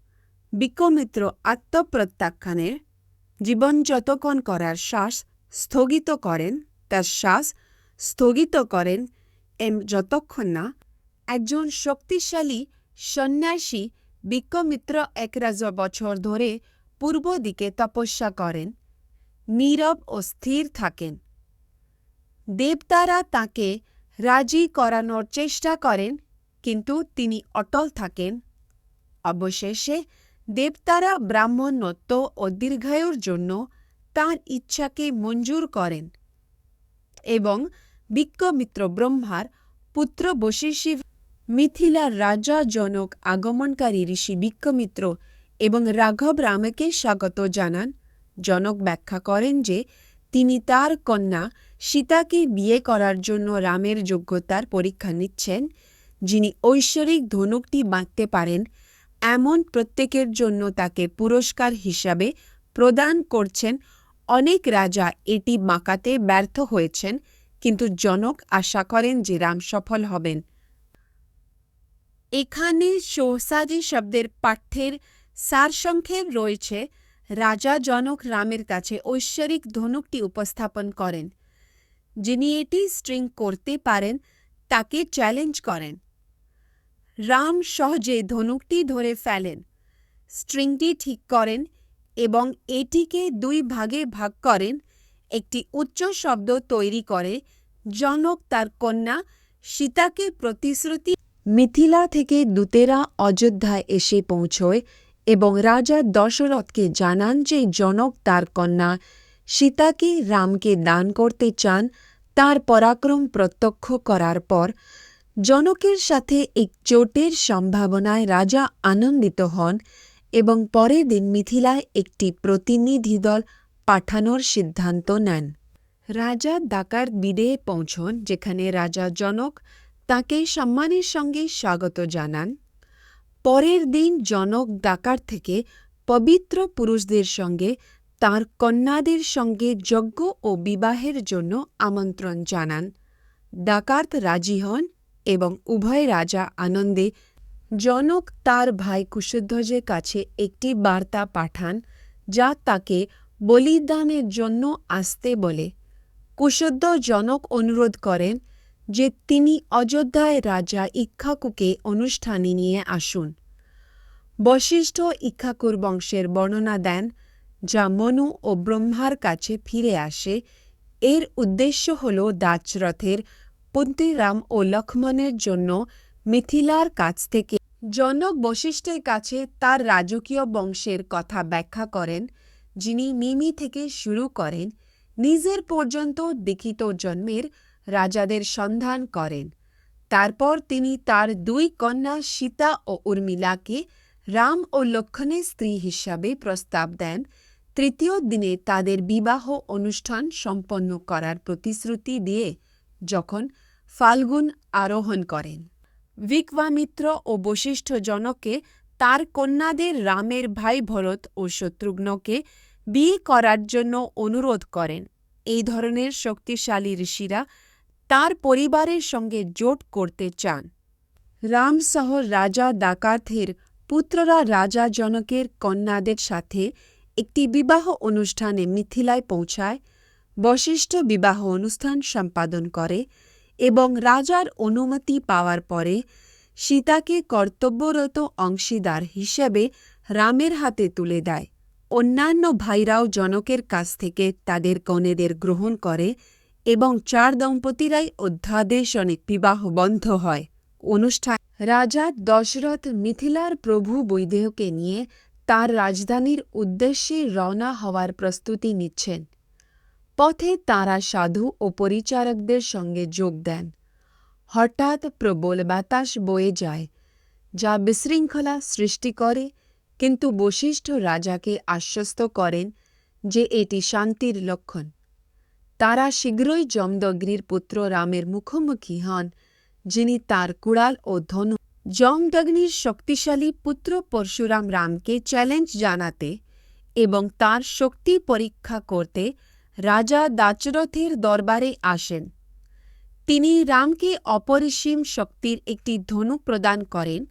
বিক্রমিত্র আত্মপ্রত্যাখ্যানের জীবন যতক্ষণ করার শ্বাস স্থগিত করেন যতক্ষণ না একজন শক্তিশালী সন্ন্যাসী বিক্রমিত্র 1000 বছর ধরে পূর্ব দিকে তপস্যা করেন, নীরব ও স্থির থাকেন। দেবতারা তাকে রাজি করানোর চেষ্টা করেন, কিন্তু তিনি অটল থাকেন। অবশেষে দেবতারা ব্রাহ্মণত্ব ও দীর্ঘায়ুর জন্য তাঁর ইচ্ছাকে মঞ্জুর করেন এবং বিশ্বমিত্র ব্রহ্মার পুত্র বশিষ্ঠী মিথিলার রাজা জনক আগমনকারী ঋষি বিশ্বমিত্র এবং রাঘব রামকে স্বাগত জানান। জনক ব্যাখ্যা করেন যে তিনি তার কন্যা সীতাকে বিয়ে করার জন্য রামের যোগ্যতার পরীক্ষা নিচ্ছেন। যিনি ঐশ্বরিক ধনুকটি বাঁধতে পারেন এমন প্রত্যেকের জন্য তাকে পুরস্কার হিসাবে প্রদান করছেন। অনেক রাজা এটি বাঁকাতে ব্যর্থ হয়েছেন, কিন্তু জনক আশা করেন যে রাম সফল হবেন। এখানে সোহসাজি শব্দের পাঠ্যের সারসংক্ষেপ রয়েছে। রাজা জনক রামের কাছে ঐশ্বরিক ধনুকটি উপস্থাপন করেন। যিনি এটি স্ট্রিং করতে পারেন তাকে চ্যালেঞ্জ করেন। রাম সহজে ধনুকটি ধরে ফেলেন, স্ট্রিংটি ঠিক করেন এবং এটিকে দুই ভাগে ভাগ করেন। একটি উচ্চ শব্দ তৈরি করে জনক তার কন্যা সীতাকে প্রতিশ্রুতি মিথিলা থেকে দূতেরা অযোধ্যায় এসে পৌঁছয় এবং রাজা দশরথকে জানান যে জনক তার কন্যা সীতাকে রামকে দান করতে চান। তার পরাক্রম প্রত্যক্ষ করার পর জনকের সাথে এক জোটের সম্ভাবনায় রাজা আনন্দিত হন এবং পরের দিন মিথিলায় একটি প্রতিনিধি দল পাঠানোর সিদ্ধান্ত নেন। রাজা দ্বারকার বিদে পৌঁছন, যেখানে রাজা জনক তাকে সম্মানের সঙ্গে স্বাগত জানান। পরের দিন জনক দ্বারকার থেকে পবিত্র পুরুষদের সঙ্গে তাঁর কন্যাদের সঙ্গে যজ্ঞ ও বিবাহের জন্য আমন্ত্রণ জানান। দ্বারকার্থ রাজি হন এবং উভয় রাজা আনন্দে জনক তার ভাই কুশধ্বজের কাছে একটি বার্তা পাঠান, যা তাকে বলিদানের জন্য আসতে বলে। কুশধ্বজ জনক অনুরোধ করেন যে তিনি অযোধ্যায় রাজা ইক্ষ্বাকুকে অনুষ্ঠানে নিয়ে আসুন। বশিষ্ঠ ইক্ষ্বাকুর বংশের বর্ণনা দেন, যা মনু ও ব্রহ্মার কাছে ফিরে আসে। এর উদ্দেশ্য হল দাশরথের পুত্র রাম ও লক্ষ্মণের জন্য মিথিলার কাছ থেকে জনক বশিষ্ঠের কাছে তার রাজকীয় বংশের কথা ব্যাখ্যা করেন, যিনি মিমি থেকে শুরু করেন নিজের পর্যন্ত লিখিত জন্মের রাজাদের সন্ধান করেন। তারপর তিনি তার দুই কন্যা সীতা ও উর্মিলাকে রাম ও লক্ষ্মণের স্ত্রী হিসাবে প্রস্তাব দেন। তৃতীয় দিনে তাদের বিবাহ অনুষ্ঠান সম্পন্ন করার প্রতিশ্রুতি দিয়ে যখন ফাল্গুন আরোহণ করেন। বিশ্বমিত্র ও বশিষ্ঠ জনকে তার কন্যাদের রামের ভাই ভরত ও শত্রুঘ্নকে বিয়ে করার জন্য অনুরোধ করেন। এই ধরনের শক্তিশালী ঋষিরা তার পরিবারের সঙ্গে জোট করতে চান। রাম সহ রাজা দ্বারকার্থের পুত্ররা রাজা জনকের কন্যাদের সাথে একটি বিবাহ অনুষ্ঠানে মিথিলায় পৌঁছায়। বশিষ্ঠ বিবাহ অনুষ্ঠান সম্পাদন করে এবং রাজার অনুমতি পাওয়ার পরে সীতাকে কর্তব্যরত অংশীদার হিসেবে রামের হাতে তুলে দেয়। অন্যান্য ভাইরাও জনকের কাছ থেকে তাদের কনেদের গ্রহণ করে এবং চার দম্পতিরাই অধ্যাদেশনে বিবাহ বন্ধ হয়। অনুষ্ঠান রাজা দশরথ মিথিলার প্রভু বৈদেহকে নিয়ে তার রাজধানীর উদ্দেশ্যে রওনা হওয়ার প্রস্তুতি নিচ্ছেন। পথে তাঁরা সাধু ও পরিচারকদের সঙ্গে যোগ দেন। হঠাৎ প্রবল বাতাস বয়ে যায়, যা বিশৃঙ্খলা সৃষ্টি করে, কিন্তু বশিষ্ঠ রাজাকে আশ্বস্ত করেন যে এটি শান্তির লক্ষণ। তারা শীঘ্রই যমদগ্নির পুত্র রামের মুখোমুখি হন, যিনি তার কুড়াল ও ধনুক। যমদগ্নির শক্তিশালী পুত্র পরশুরাম রামকে চ্যালেঞ্জ জানাতে এবং তার শক্তি পরীক্ষা করতে রাজা দাশরথের দরবারে আসেন। তিনি রামকে অপরিসীম শক্তির একটি ধনুক প্রদান করেন,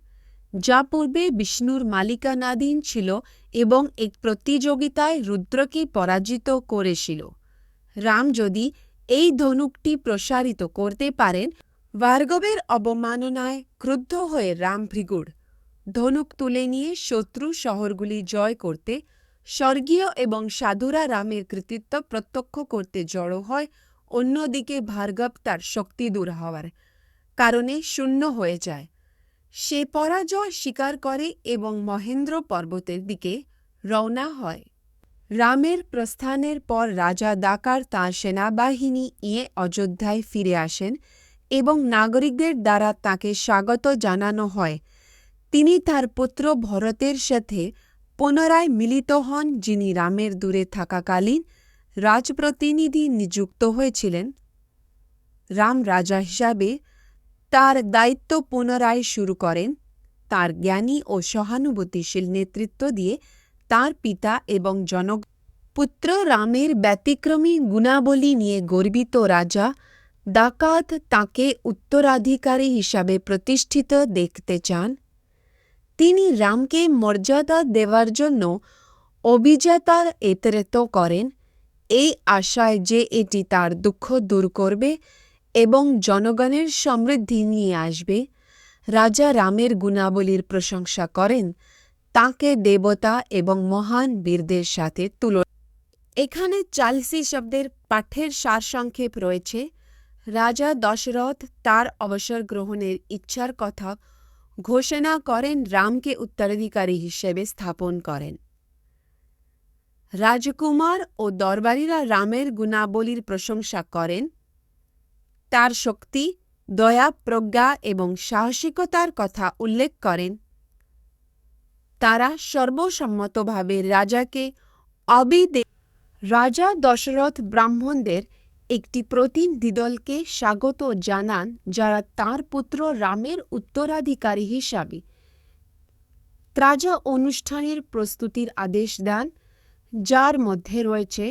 যা পূর্বে বিষ্ণুর মালিকানাধীন ছিল এবং এক প্রতিযোগিতায় রুদ্রকে পরাজিত করেছিল। রাম যদি এই ধনুকটি প্রসারিত করতে পারেন, ভার্গবের অবমাননায় ক্রুদ্ধ হয়ে রাম ভৃগুর ধনুক তুলে নিয়ে শত্রু শহরগুলি জয় করতে স্বর্গীয় এবং সাধুরা রামের কৃতিত্ব প্রত্যক্ষ করতে জড়ো হয়, অন্যদিকে ভার্গব তার শক্তি দূর হওয়ার কারণে শূন্য হয়ে যায়। সে পরাজয় স্বীকার করে এবং মহেন্দ্র পর্বতের দিকে রওনা হয়। রামের প্রস্থানের পর রাজা দাকার তাঁর সেনাবাহিনী নিয়ে অযোধ্যায় ফিরে আসেন এবং নাগরিকদের দ্বারা তাকে স্বাগত জানানো হয়। তিনি তার পুত্র ভরতের সাথে পুনরায় মিলিত হন, যিনি রামের দূরে থাকাকালীন রাজপ্রতিনিধি নিযুক্ত হয়েছিলেন। রাম রাজা হিসাবে তার দায়িত্ব পুনরায় শুরু করেন, তার জ্ঞানী ও সহানুভূতিশীল নেতৃত্ব দিয়ে তার পিতা এবং পুত্র রামের ব্যতিক্রমী গুণাবলী নিয়ে গর্বিত রাজা দাকাত তাঁকে উত্তরাধিকারী হিসাবে প্রতিষ্ঠিত দেখতে চান। তিনি রামকে মর্যাদা দেওয়ার জন্য অভিজাতার এতরেত করেন, এই আশায় যে এটি তার দুঃখ দূর করবে এবং জনগণের সমৃদ্ধি নিয়ে আসবে। রাজা রামের গুণাবলীর প্রশংসা করেন, তাঁকে দেবতা এবং মহান বীরদের সাথে তুলনা। এখানে 40 শব্দের পাঠের সারসংক্ষেপ রয়েছে। রাজা দশরথ তার অবসর গ্রহণের ইচ্ছার কথা ঘোষণা করেন, রামকে উত্তরাধিকারী হিসেবে স্থাপন করেন। রাজকুমার ও দরবারীরা রামের গুণাবলীর প্রশংসা করেন, তার শক্তি, দয়া, প্রজ্ঞা এবং সাহসিকতার কথা উল্লেখ করেন। তারা সর্বসম্মতভাবে রাজাকে রাজা দশরথ ব্রাহ্মণদের একটি প্রতিনিধিদলকে স্বাগত জানান, যারা তাঁর পুত্র রামের উত্তরাধিকারী হিসাবে। রাজা অনুষ্ঠানের প্রস্তুতির আদেশ দেন, যার মধ্যে রয়েছে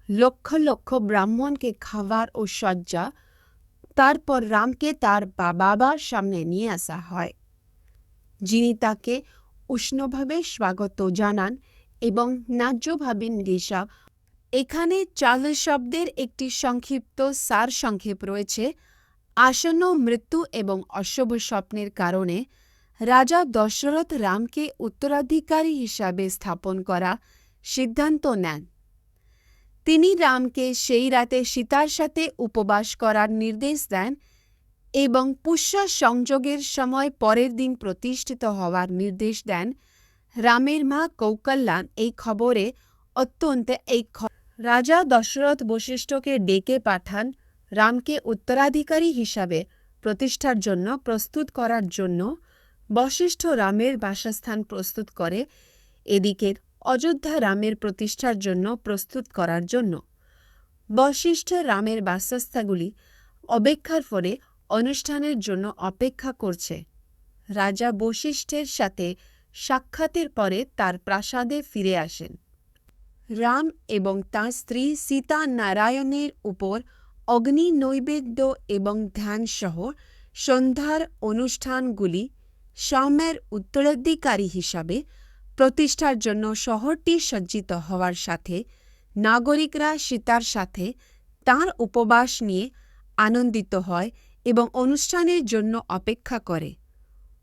লক্ষ লক্ষ ব্রাহ্মণকে খাবার ও সজ্জা। তারপর রামকে তার বাবার সামনে নিয়ে আসা হয়, যিনি তাকে উষ্ণভাবে স্বাগত জানান এবং ন্যায্যভাবে নির্দেশা। এখানে 40 শব্দের একটি সংক্ষিপ্ত সারসংক্ষেপ রয়েছে। আসন্ন মৃত্যু এবং অশুভ স্বপ্নের কারণে রাজা দশরথ রামকে উত্তরাধিকারী হিসাবে স্থাপন করা সিদ্ধান্ত নেন। তিনি রামকে সেই রাতে সীতার সাথে উপবাস করার নির্দেশ দেন এবং পুষ্য সংযোগের সময় পরের দিন প্রতিষ্ঠিত হওয়ার নির্দেশ দেন। রামের মা কৌকল্যা এই খবরে অত্যন্ত রাজা দশরথ বশিষ্ঠকে ডেকে পাঠান রামকে উত্তরাধিকারী হিসাবে প্রতিষ্ঠার জন্য প্রস্তুত করার জন্য। বশিষ্ঠ রামের বাসস্থান প্রস্তুত করে, এদিকে অযোধ্যা রামের প্রতিষ্ঠার জন্য প্রস্তুত করার জন্য। বশিষ্ঠ রামের বাসস্থানগুলি অপেক্ষার ফলে অনুষ্ঠানের জন্য অপেক্ষা করছে। রাজা বশিষ্ঠের সাথে সাক্ষাতের পরে তার প্রাসাদে ফিরে আসেন। রাম এবং তাঁর স্ত্রী সীতা নারায়ণের উপর অগ্নি নৈবেদ্য এবং ধ্যানসহ সন্ধ্যার অনুষ্ঠানগুলি সৌম্যের উত্তরাধিকারী হিসাবে প্রতিষ্ঠার জন্য শহরটি সজ্জিত হওয়ার সাথে নাগরিকরা সীতার সাথে তাঁর উপবাস নিয়ে আনন্দিত হয় এবং অনুষ্ঠানের জন্য অপেক্ষা করে।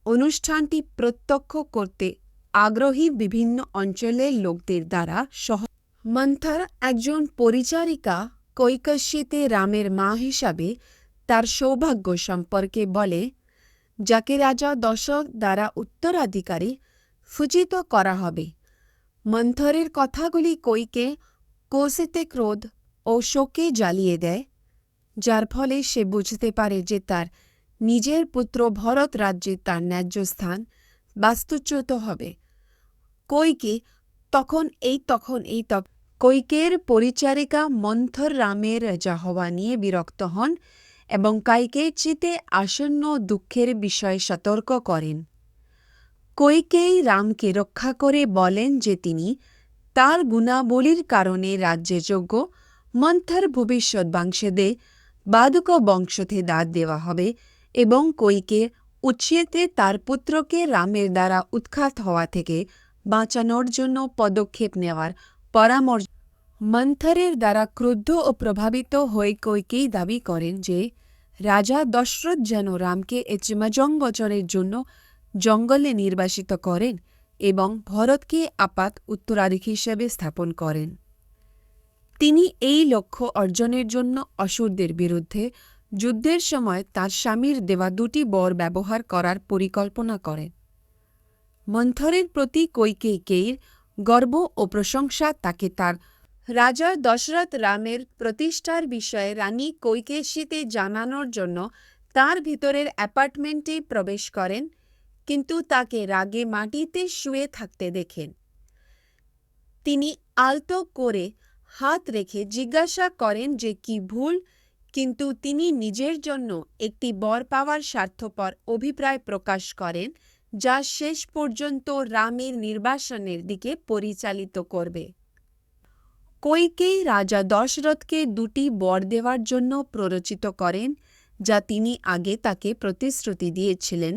অনুষ্ঠানটি প্রত্যক্ষ করতে আগ্রহী বিভিন্ন অঞ্চলের লোকদের দ্বারা মন্থর একজন পরিচারিকা কৈকস্যিতে রামের মা হিসাবে তার সৌভাগ্য সম্পর্কে বলে, যাকে রাজা দশরথ দ্বারা উত্তরাধিকারী সূচিত করা হবে। মন্থরের কথাগুলি কৈকে কৌশিতে ক্রোধ ও শোকে জ্বালিয়ে দেয়, যার ফলে সে বুঝতে পারে যে তার নিজের পুত্র ভরত রাজ্যে তার ন্যায্য স্থান বাস্তুচ্যুত হবে। কৈকের পরিচারিকা মন্থর রামের রাজা হওয়া নিয়ে বিরক্ত হন এবং কাইকের চিতে আসন্ন দুঃখের বিষয়ে সতর্ক করেন। কৈকেয়ী রামকে রক্ষা করে বলেন যে তিনি তার গুণাবলীর কারণে রাজ্যে যোগ্য। মন্থর ভবিষ্যৎ বংশেদের বাদুক বংশতে দাঁত দেওয়া হবে এবং কৈকে উচ্ছেদে তার পুত্রকে রামের দ্বারা উৎখাত হওয়া থেকে বাঁচানোর জন্য পদক্ষেপ নেওয়ার পরামর্শ। মন্থরের দ্বারা ক্রুদ্ধ ও প্রভাবিত হয়ে কৈকেয়ী দাবি করেন যে রাজা দশরথ যেন রামকে 1 বছরের জন্য জঙ্গলে নির্বাসিত করেন এবং ভরতকে আপাত উত্তরাধিকারী হিসেবে স্থাপন করেন। তিনি এই লক্ষ্য অর্জনের জন্য অসুরদের বিরুদ্ধে যুদ্ধের সময় তার স্বামীর দেওয়া 2টি বর ব্যবহার করার পরিকল্পনা করেন। মন্থরের প্রতি কৈকেয়ীর গর্ব ও প্রশংসা তাকে তার রাজা দশরথ রামের প্রতিষ্ঠার বিষয়ে রানী কৈকেয়ীকে জানানোর জন্য তার ভিতরের অ্যাপার্টমেন্টে প্রবেশ করেন, কিন্তু তাকে রাগে মাটিতে শুয়ে থাকতে দেখেন। তিনি আলতো করে হাত রেখে জিজ্ঞাসা করেন যে কি ভুল, কিন্তু তিনি নিজের জন্য একটি বর পাওয়ার স্বার্থপর অভিপ্রায় প্রকাশ করেন, যা শেষ পর্যন্ত রামের নির্বাসনের দিকে পরিচালিত করবে। কৈকেয়ী রাজা দশরথকে 2টি বর দেওয়ার জন্য প্ররোচিত করেন, যা তিনি আগে তাকে প্রতিশ্রুতি দিয়েছিলেন।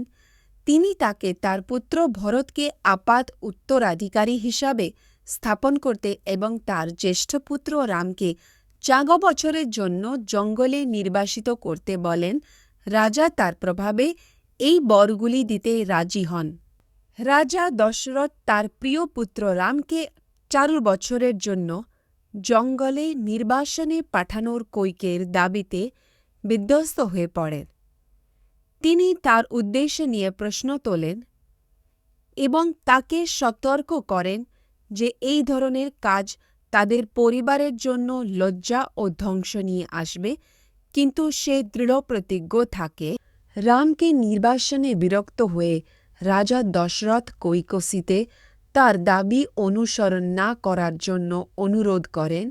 তিনি তাকে তার পুত্র ভরতকে আপাত উত্তরাধিকারী হিসাবে স্থাপন করতে এবং তার জ্যেষ্ঠ পুত্র রামকে 4 বছরের জন্য জঙ্গলে নির্বাসিত করতে বলেন। রাজা তার প্রভাবে এই বরগুলি দিতে রাজি হন। রাজা দশরথ তার প্রিয় পুত্র রামকে 4 বছরের জন্য জঙ্গলে নির্বাসনে পাঠানোর কৈকেয়ীর দাবিতে বিধ্বস্ত হয়ে পড়েন। তিনি তার উদ্দেশ্য নিয়ে প্রশ্ন তোলেন এবং তাকে সতর্ক করেন যে এই ধরনের কাজ তাদের পরিবারের জন্য লজ্জা ও ধ্বংস নিয়ে আসবে, কিন্তু সে দৃঢ়প্রতিজ্ঞ থাকে। রামকে নির্বাসনে বিরক্ত হয়ে রাজা দশরথ কৈকেয়ীকে তার দাবি অনুসরণ না করার জন্য অনুরোধ করেন।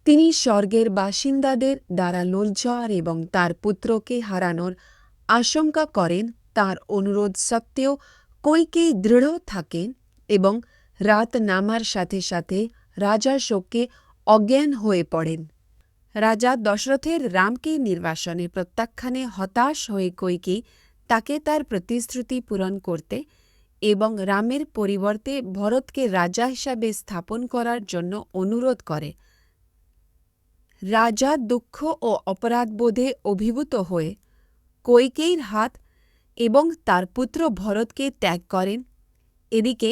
তিনি স্বর্গের বাসিন্দাদের দ্বারা লজ্জার এবং তার পুত্রকে হারানোর আশঙ্কা করেন। তার অনুরোধ সত্ত্বেও কৈকেয়ী দৃঢ় থাকেন এবং রাত নামার সাথে সাথে রাজা শোকে অজ্ঞান হয়ে পড়েন। রাজা দশরথের রামকে নির্বাসনে প্রত্যাখ্যানে হতাশ হয়ে কৈকেয়ী তাকে তার প্রতিশ্রুতি পূরণ করতে এবং রামের পরিবর্তে ভরতকে রাজা হিসাবে স্থাপন করার জন্য অনুরোধ করে। রাজা দুঃখ ও অপরাধবোধে অভিভূত হয়ে কৈকেয়ীর হাত এবং তার পুত্র ভরতকে ত্যাগ করেন। এদিকে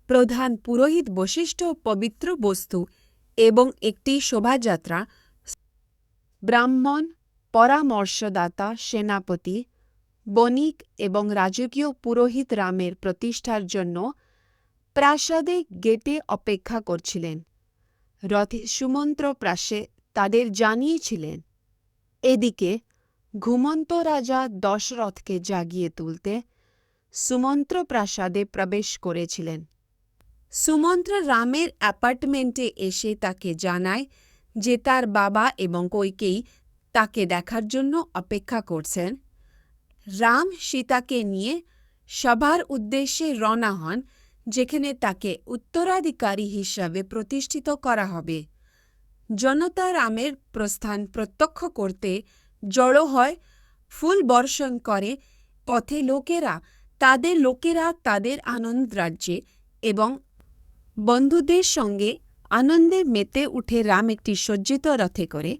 প্রধান পুরোহিত বশিষ্ঠ পবিত্র বস্তু এবং একটি শোভাযাত্রা, ব্রাহ্মণ, পরামর্শদাতা, সেনাপতি, বণিক এবং রাজকীয় পুরোহিত রামের প্রতিষ্ঠার জন্য প্রাসাদে গেটে অপেক্ষা করছিলেন। রথে সুমন্ত্র প্রাসে তাদের জানিয়েছিলেন। এদিকে ঘুমন্ত রাজা দশরথকে জাগিয়ে তুলতে সুমন্ত্র প্রাসাদে প্রবেশ করেছিলেন। সুমন্ত্র রামের অ্যাপার্টমেন্টে এসে তাকে জানায় যে তার বাবা এবং কৈকেয়ী তাকে দেখার জন্য অপেক্ষা করছেন। রাম সীতাকে নিয়ে সভার উদ্দেশ্যে রওনা হন, যেখানে তাকে উত্তরাধিকারী হিসাবে প্রতিষ্ঠিত করা হবে। জনতা রামের প্রস্থান প্রত্যক্ষ করতে জড়ো হয়, ফুল বর্ষণ করে। পথে লোকেরা তাদের আনন্দ রাজ্যে এবং বন্ধুদের সঙ্গে আনন্দে মেতে উঠে রাম একটি সজ্জিত রথে করে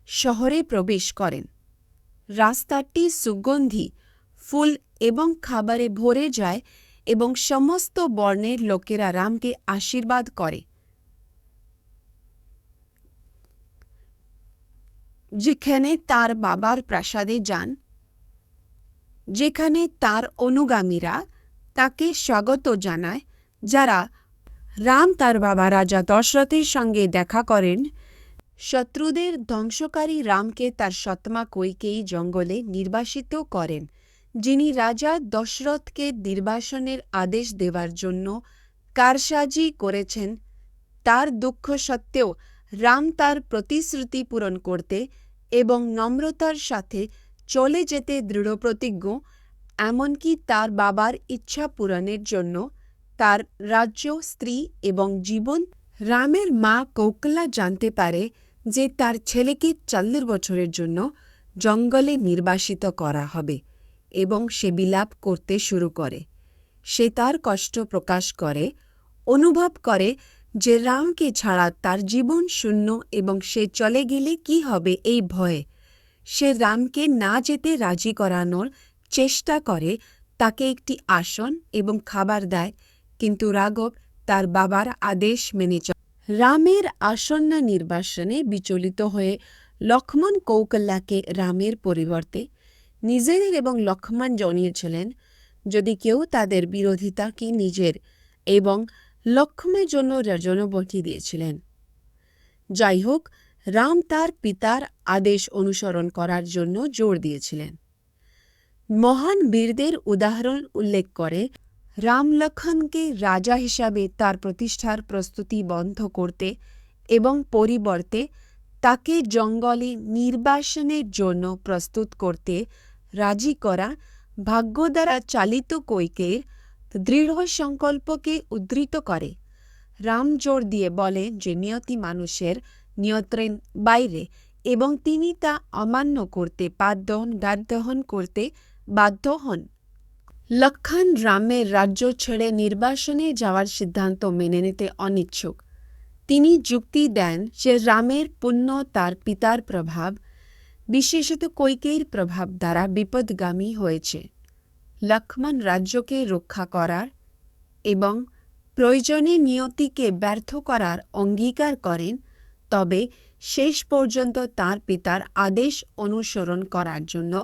শহরে প্রবেশ করেন। রাস্তাটি সুগন্ধি, ফুল এবং খাবারে ভরে যায় এবং সমস্ত বর্ণের লোকেরা রামকে আশীর্বাদ করে। যেখানে তার বাবার প্রাসাদে যান, যেখানে তার অনুগামীরা তাকে স্বাগত জানায়। যারা রাম তার বাবা রাজা দশরথের সঙ্গে দেখা করেন। শত্রুদের ধ্বংসকারী রামকে তার সৎমা কৈকেয়ী জঙ্গলে নির্বাসিত করেন, যিনি রাজা দশরথকে নির্বাসনের আদেশ দেওয়ার জন্য কারসাজি করেছেন। তার দুঃখ সত্ত্বেও রাম তার প্রতিশ্রুতি পূরণ করতে এবং নম্রতার সাথে চলে যেতে দৃঢ়প্রতিজ্ঞ, এমনকি তার বাবার ইচ্ছা পূরণের জন্য তার রাজ্য, স্ত্রী এবং জীবন। রামের মা কৌকল্যা জানতে পারে যে তার ছেলেকে 40 বছরের জন্য জঙ্গলে নির্বাসিত করা হবে এবং সে বিলাপ করতে শুরু করে। সে তার কষ্ট প্রকাশ করে, অনুভব করে যে রামকে ছাড়া তার জীবন শূন্য এবং সে চলে গেলে কি হবে এই ভয়ে। সে রামকে না যেতে রাজি করানোর চেষ্টা করে, তাকে একটি আসন এবং খাবার দেয়, কিন্তু রাঘব তার বাবার আদেশ মেনে চলে। রামের আসন্ন নির্বাসনে বিচলিত হয়ে লক্ষ্মণ কৌকল্যাকে রামের পরিবর্তে নিজের এবং লক্ষ্মণ জানিয়েছিলেন যদি কেউ তাদের বিরোধিতাকে নিজের এবং লক্ষ্মণের জন্য রজনবটি দিয়েছিলেন। যাই হোক, রাম তার পিতার আদেশ অনুসরণ করার জন্য জোর দিয়েছিলেন। মহান বীরদের উদাহরণ উল্লেখ করে রাম লক্ষ্মণকে রাজা হিসাবে তার প্রতিষ্ঠার প্রস্তুতি বন্ধ করতে এবং পরিবর্তে তাকে জঙ্গলে নির্বাসনের জন্য প্রস্তুত করতে রাজি করা ভাগ্য দ্বারা চালিত কৈকেয়ীর দৃঢ় সংকল্পকে উদ্ধৃত করে। রাম জোর দিয়ে বলেন যে নিয়তি মানুষের নিয়ন্ত্রণ বাইরে এবং তিনি তা অমান্য করতে বাধ্য হন। লক্ষ্মণ রামের রাজ্য ছেড়ে নির্বাসনে যাওয়ার সিদ্ধান্ত মেনে নিতে অনিচ্ছুক। তিনি যুক্তি দেন যে রামের পুণ্য তার পিতার প্রভাব, বিশেষত কৈকেয়ীর প্রভাব দ্বারা বিপদগামী হয়েছে। লক্ষ্মণ রাজ্যকে রক্ষা করার এবং প্রয়োজনে নিয়তিকে ব্যর্থ করার অঙ্গীকার করেন, তবে শেষ পর্যন্ত তার পিতার আদেশ অনুসরণ করার জন্য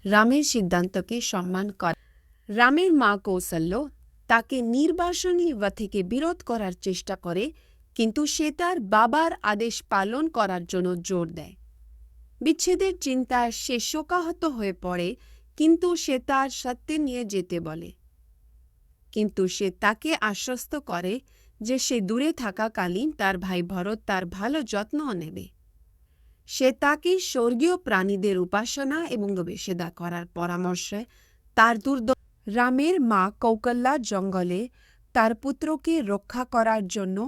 রামের সিদ্ধান্তকে সম্মান করে। রামের মা কৌশল্য তাকে নির্বাসনী থেকে বিরোধ করার চেষ্টা করে, কিন্তু সে তার বাবার আদেশ পালন করার জন্য জোর দেয়। বিচ্ছেদের চিন্তায় সে শোকাহত হয়ে পড়ে, কিন্তু সে তার সাথে নিয়ে যেতে বলে। কিন্তু সে তাকে আশ্বস্ত করে যে সে দূরে থাকাকালীন তার ভাই ভরত তার ভালো যত্ন নেবে। সে তাকে স্বর্গীয় প্রাণীদের উপাসনা এবং সেবা করার পরামর্শ তার রামের মা কৌকল্যা জঙ্গলে তার পুত্রকে রক্ষা করার জন্য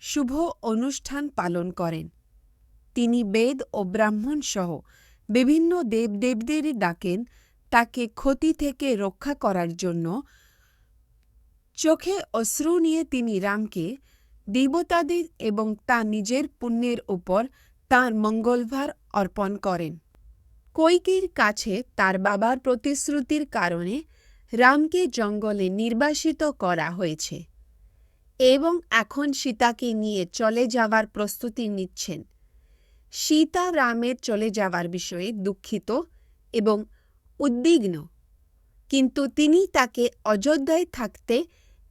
শুভ অনুষ্ঠান পালন করেন। তিনি বেদ ও ব্রাহ্মণ সহ বিভিন্ন দেবদেবীদের ডাকেন তাকে ক্ষতি থেকে রক্ষা করার জন্য। চোখে অশ্রু নিয়ে তিনি রামকে দেবতাদের এবং তা নিজের পুণ্যের উপর তাঁর মঙ্গলভার অর্পণ করেন। কৈকেয়ীর কাছে তার বাবার প্রতিশ্রুতির কারণে রামকে জঙ্গলে নির্বাসিত করা হয়েছে এবং এখন সীতাকে নিয়ে চলে যাওয়ার প্রস্তুতি নিচ্ছেন। সীতা রামের চলে যাওয়ার বিষয়ে দুঃখিত এবং উদ্বিগ্ন, কিন্তু তিনি তাকে অযোধ্যায় থাকতে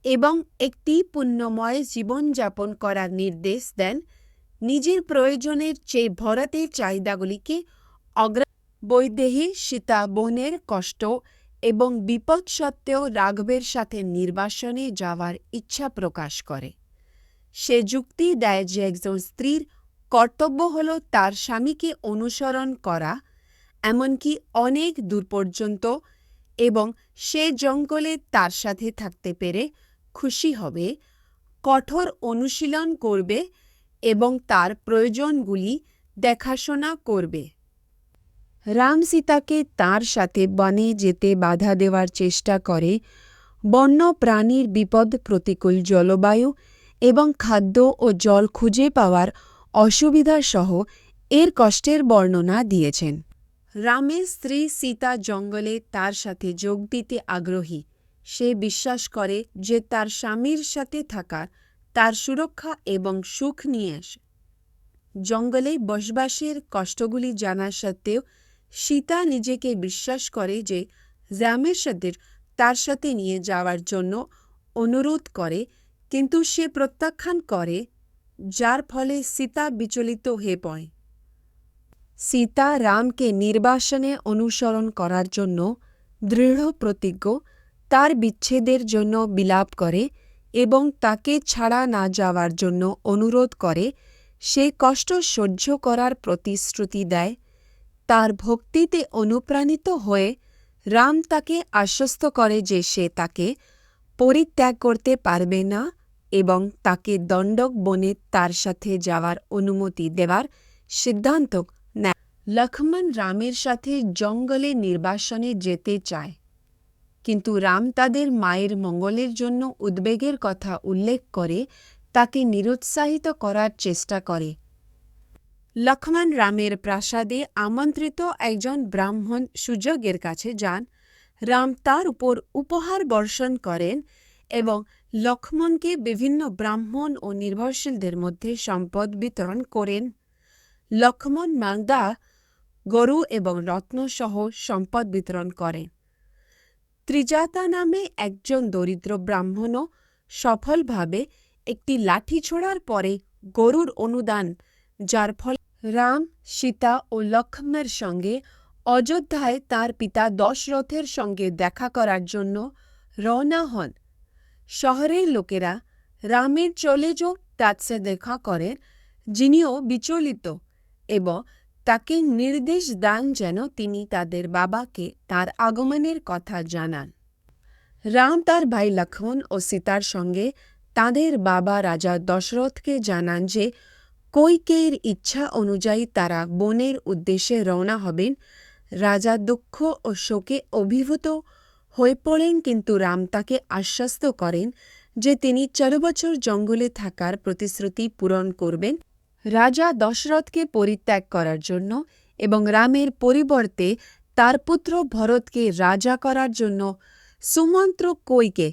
এবং একটি পুণ্যময় জীবনযাপন করার নির্দেশ দেন। নিজের প্রয়োজনের চেয়ে ভরতের চাহিদাগুলিকে বৈদেহী সীতা বোনের কষ্ট এবং বিপদ সত্ত্বেও রাঘবের সাথে নির্বাসনে যাওয়ার ইচ্ছা প্রকাশ করে। সে যুক্তি দেয় যে একজন স্ত্রীর কর্তব্য হল তার স্বামীকে অনুসরণ করা, এমনকি অনেক দূর পর্যন্ত, এবং সে জঙ্গলে তার সাথে থাকতে পেরে খুশি হবে, কঠোর অনুশীলন করবে এবং তার প্রয়োজনগুলি দেখাশোনা করবে। রাম সীতাকে তার সাথে বনে যেতে বাধা দেওয়ার চেষ্টা করে বন্য প্রাণীর বিপদ, প্রতিকূল জলবায়ু এবং খাদ্য ও জল খুঁজে পাওয়ার অসুবিধা সহ এর কষ্টের বর্ণনা দিয়েছেন। রামের স্ত্রী সীতা জঙ্গলে তার সাথে যোগ দিতে আগ্রহী। সে বিশ্বাস করে যে তার স্বামীর সাথে থাকা তার সুরক্ষা এবং সুখ নিয়ে আসে। জঙ্গলে বসবাসের কষ্টগুলি জানা সত্ত্বেও সীতা নিজেকে বিশ্বাস করে যে রামের সাথে তার সাথে নিয়ে যাওয়ার জন্য অনুরোধ করে, কিন্তু সে প্রত্যাখ্যান করে, যার ফলে সীতা বিচলিত হয়ে পড়ে। সীতা রামকে নির্বাসনে অনুসরণ করার জন্য দৃঢ় প্রতিজ্ঞ, তার বিচ্ছেদের জন্য বিলাপ করে এবং তাকে ছাড়া না যাওয়ার জন্য অনুরোধ করে। সে কষ্ট সহ্য করার প্রতিশ্রুতি দেয়। তার ভক্তিতে অনুপ্রাণিত হয়ে রাম তাকে আশ্বস্ত করে যে সে তাকে পরিত্যাগ করতে পারবে না এবং তাকে দণ্ডক বনে তার সাথে যাওয়ার অনুমতি দেওয়ার সিদ্ধান্ত নেয়। লক্ষ্মণ রামের সাথে জঙ্গলে নির্বাসনে যেতে চায়, কিন্তু রাম তাদের মায়ের মঙ্গলের জন্য উদ্বেগের কথা উল্লেখ করে তাকে নিরুৎসাহিত করার চেষ্টা করে। লক্ষ্মণ রামের প্রাসাদে আমন্ত্রিত একজন ব্রাহ্মণ সুযোগের কাছে যান। রাম তার উপর উপহার বর্ষণ করেন এবং লক্ষ্মণকে বিভিন্ন ব্রাহ্মণ ও নির্ভরশীলদের মধ্যে সম্পদ বিতরণ করেন। লক্ষ্মণ মাগধা, গরু এবং রত্নসহ সম্পদ বিতরণ করেন। ত্রিজাতা নামে একজন দরিদ্র ব্রাহ্মণও সফলভাবে একটি লাঠি ছোড়ার পরে গরুর অনুদান, যার ফলে রাম, সীতা ও লক্ষ্মণের সঙ্গে অযোধ্যায় তার পিতা দশরথের সঙ্গে দেখা করার জন্য রওনা হন। শহরের লোকেরা রামের চলে যাও তাতে দেখা করেন, যিনিও বিচলিত এবং তাকে নির্দেশ দেন যেন তিনি তাদের বাবাকে তার আগমনের কথা জানান। রাম তার ভাই লক্ষ্মণ ও সীতার সঙ্গে তাদের বাবা রাজা দশরথকে জানান যে কইকেয়ীর ইচ্ছা অনুযায়ী তারা বনের উদ্দেশ্যে রওনা হবেন। রাজা দুঃখ ও শোকে অভিভূত হয়ে পড়েন, কিন্তু রাম তাকে আশ্বস্ত করেন যে তিনি 14 বছর জঙ্গলে থাকার প্রতিশ্রুতি পূরণ করবেন। রাজা দশরথকে পরিত্যাগ করার জন্য এবং রামের পরিবর্তে তার পুত্র ভরতকে রাজা করার জন্য সুমন্ত্র কইকে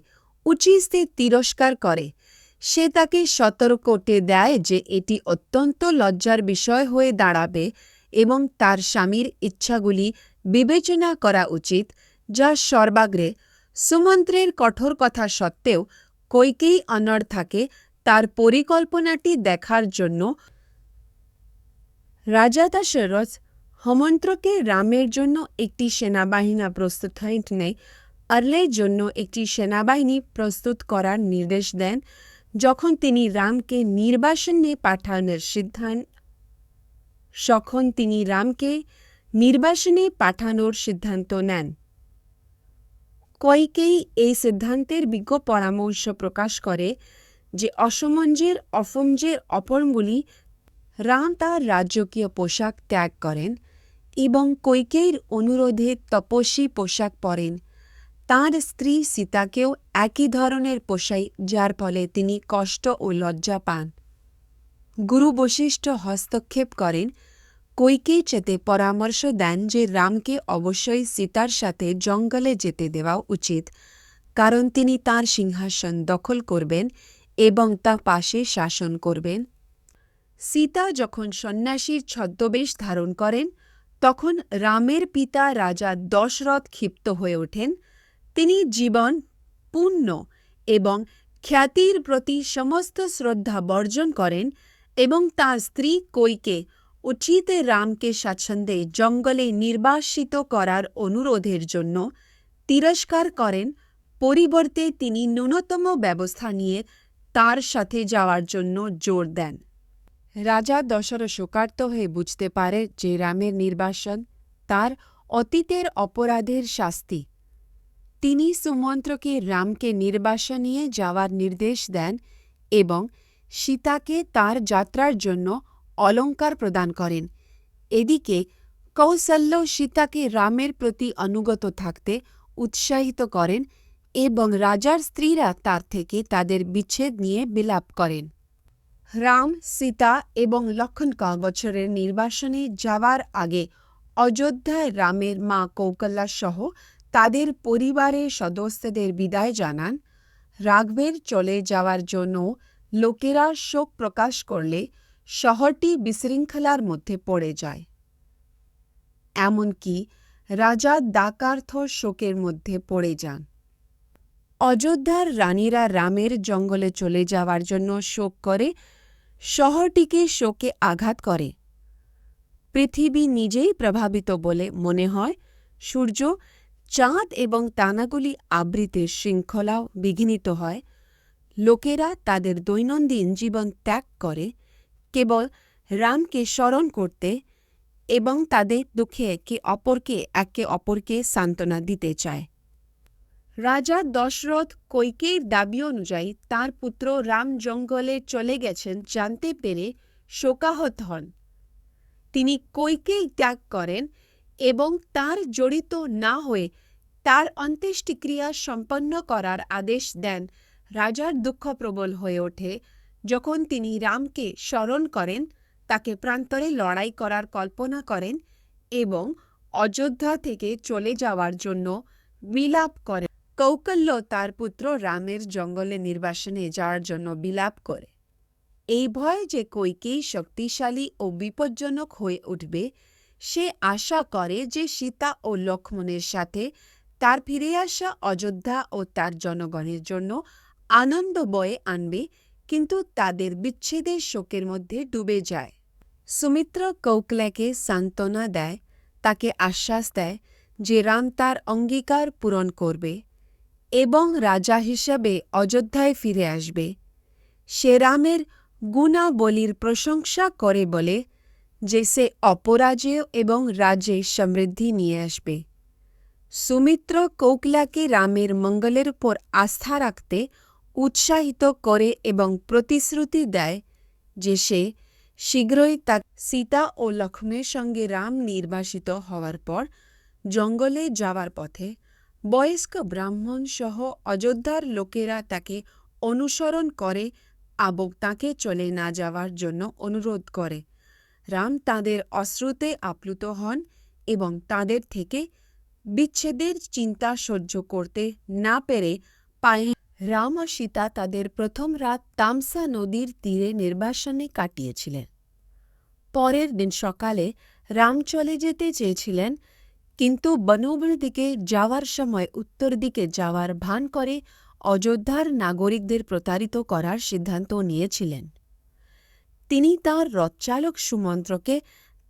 উচিতে তিরস্কার করে। সে তাকে সতর্কতে দেয় যে এটি অত্যন্ত লজ্জার বিষয় হয়ে দাঁড়াবে এবং তার স্বামীর ইচ্ছাগুলি বিবেচনা করা উচিত, যা সর্বাগ্রে। সুমন্ত্রের কঠোর কথা সত্ত্বেও কইকেয়ী অনড় থাকে তার পরিকল্পনাটি দেখার জন্য। রাজা দশরথ হেমন্ত্রকে রামের জন্য একটি সেনাবাহিনী প্রস্তুত নেয় আরলের জন্য একটি সেনাবাহিনী প্রস্তুত করার নির্দেশ দেন। যখন তিনি রামকে নির্বাসনে পাঠানোর সিদ্ধান্ত নেন। কইকেয়ী এই সিদ্ধান্তের বিজ্ঞ পরামর্শ প্রকাশ করে যে অসমঞ্জের অপরগুলি রাম তার রাজকীয় পোশাক ত্যাগ করেন এবং কইকেয়ীর অনুরোধে তপস্বী পোশাক পরেন। তাঁর স্ত্রী সীতাকেও একই ধরনের পোশাক, যার ফলে তিনি কষ্ট ও লজ্জা পান। গুরু বশিষ্ঠ হস্তক্ষেপ করেন, কইকেয়ী যেতে পরামর্শ দেন যে রামকে অবশ্যই সীতার সাথে জঙ্গলে যেতে দেওয়া উচিত, কারণ তিনি তাঁর সিংহাসন দখল করবেন এবং তা পাশে শাসন করবেন। সীতা যখন সন্ন্যাসীর ছদ্মবেশ ধারণ করেন, তখন রামের পিতা রাজা দশরথ ক্ষিপ্ত হয়ে ওঠেন। তিনি জীবন, পুণ্য এবং খ্যাতির প্রতি সমস্ত শ্রদ্ধা বর্জন করেন এবং তাঁর স্ত্রী কইকে উচিতে রামকে স্বাচ্ছন্দ্যে জঙ্গলে নির্বাসিত করার অনুরোধের জন্য তিরস্কার করেন। পরিবর্তে তিনি ন্যূনতম ব্যবস্থা নিয়ে তার সাথে যাওয়ার জন্য জোর দেন। রাজা দশরথ শোকার্ত হয়ে বুঝতে পারে যে রামের নির্বাসন তার অতীতের অপরাধের শাস্তি। তিনি সুমন্ত্রকে রামকে নির্বাসনে যাওয়ার নির্দেশ দেন এবং সীতাকে তার যাত্রার জন্য অলঙ্কার প্রদান করেন। এদিকে কৌশল্য সীতাকে রামের প্রতি অনুগত থাকতে উৎসাহিত করেন এবং রাজার স্ত্রীরা তার থেকে তাদের বিচ্ছেদ নিয়ে বিলাপ করেন। রাম, সীতা এবং লক্ষ্মণ বছরের নির্বাসনে যাওয়ার আগে অযোধ্যায় রামের মা কৌশল্যা সহ তাদের পরিবারের সদস্যদের বিদায় জানান। রাঘবের চলে যাওয়ার জন্য লোকেরা শোক প্রকাশ করলে শহরটি বিশৃঙ্খলার মধ্যে পড়ে যায়। এমনকি রাজা দাকার্থ শোকের মধ্যে পড়ে যান। অযোধ্যার রানীরা রামের জঙ্গলে চলে যাওয়ার জন্য শোক করে, শহরটিকে শোকে আঘাত করে। পৃথিবী নিজেই প্রভাবিত বলে মনে হয়। সূর্য, চাঁদ এবং তানাগুলি আবৃতের শৃঙ্খলাও বিঘ্নিত হয়। লোকেরা তাদের দৈনন্দিন জীবন ত্যাগ করে কেবল রামকে স্মরণ করতে এবং তাদের দুঃখে একে অপরকে সান্ত্বনা দিতে চায়। রাজা দশরথ কইকেয়ীর দাবি অনুযায়ী তার পুত্র রাম জঙ্গলে চলে গেছেন জানতে পেরে শোকাহত হন। তিনি কইকেয়ী ত্যাগ করেন এবং তার জড়িত না হয়ে তার অন্ত্যেষ্টিক্রিয়া সম্পন্ন করার আদেশ দেন। রাজার দুঃখ প্রবল হয়ে ওঠে যখন তিনি রামকে স্মরণ করেন, তাকে প্রান্তরে লড়াই করার কল্পনা করেন এবং অযোধ্যা থেকে চলে যাওয়ার জন্য বিলাপ করেন। কৌকল্য তার পুত্র রামের জঙ্গলে নির্বাসনে যাওয়ার জন্য বিলাপ করে। এই ভয় যে কৈকেয়ী শক্তিশালী ও বিপজ্জনক হয়ে উঠবে, সে আশা করে যে সীতা ও লক্ষ্মণের সাথে তার ফিরে আসা অযোধ্যা ও তার জনগণের জন্য আনন্দ বয়ে আনবে, কিন্তু তাদের বিচ্ছেদের শোকের মধ্যে ডুবে যায়। সুমিত্রা কৌকলাকে সান্ত্বনা দেয়, তাকে আশ্বাস দেয় যে রাম তার অঙ্গীকার পূরণ করবে এবং রাজা হিসাবে অযোধ্যায় ফিরে আসবে। সে রামের গুণাবলীর প্রশংসা করে বলে যে সে অপরাজেয় এবং রাজ্যে সমৃদ্ধি নিয়ে আসবে। সুমিত্র কৌকলাকে রামের মঙ্গলের উপর আস্থা রাখতে উৎসাহিত করে এবং প্রতিশ্রুতি দেয় যে সে শীঘ্রই তার সীতা ও লক্ষ্মণের সঙ্গে রাম নির্বাসিত হওয়ার পর জঙ্গলে যাওয়ার পথে বয়স্ক ব্রাহ্মণ সহ অযোধ্যার লোকেরা তাকে অনুসরণ করে এবং তাকে চলে না যাওয়ার জন্য অনুরোধ করে। রাম তাদের অশ্রুতে আপ্লুত হন এবং তাদের থেকে বিচ্ছেদের চিন্তা সহ্য করতে না পেরে পায়ে রাম ও সীতা তাদের প্রথম রাত তামসা নদীর তীরে নির্বাসনে কাটিয়েছিলেন। পরের দিন সকালে রাম চলে যেতে চেয়েছিলেন, কিন্তু বনভূমির দিকে যাওয়ার সময় উত্তর দিকে যাওয়ার ভান করে অযোধ্যার নাগরিকদের প্রতারিত করার সিদ্ধান্ত নিয়েছিলেন। তিনি তাঁর রথচালক সুমন্ত্রকে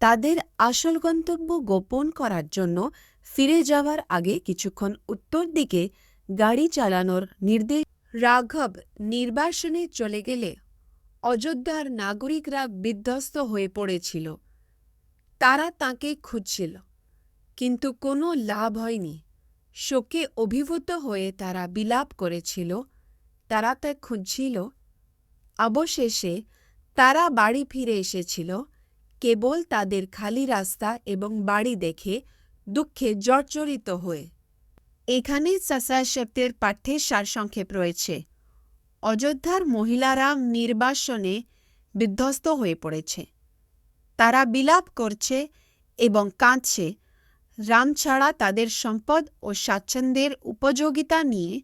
তাদের আসল গন্তব্য গোপন করার জন্য ফিরে যাওয়ার আগে কিছুক্ষণ উত্তর দিকে গাড়ি চালানোর নির্দেশ। রাঘব নির্বাসনে চলে গেলে অযোধ্যার নাগরিকরা বিধ্বস্ত হয়ে পড়েছিল। তারা তাঁকে খুঁজছিল, কিন্তু কোনো লাভ হয়নি। শোকে অভিভূত হয়ে তারা বিলাপ করেছিল, তারা তা খুঁজছিল। অবশেষে তারা বাড়ি ফিরে এসেছিল, কেবল তাদের খালি রাস্তা এবং বাড়ি দেখে দুঃখে জর্জরিত হয়ে। এখানে সাসাশব্দের পাঠ্যের সারসংক্ষেপ রয়েছে। অযোধ্যার মহিলারা নির্বাসনে বিধ্বস্ত হয়ে পড়েছে। তারা বিলাপ করছে এবং কাঁদছে। রাম ছাড়া তাদের সম্পদ ও স্বাচ্ছন্দ্যের উপযোগিতা নিয়ে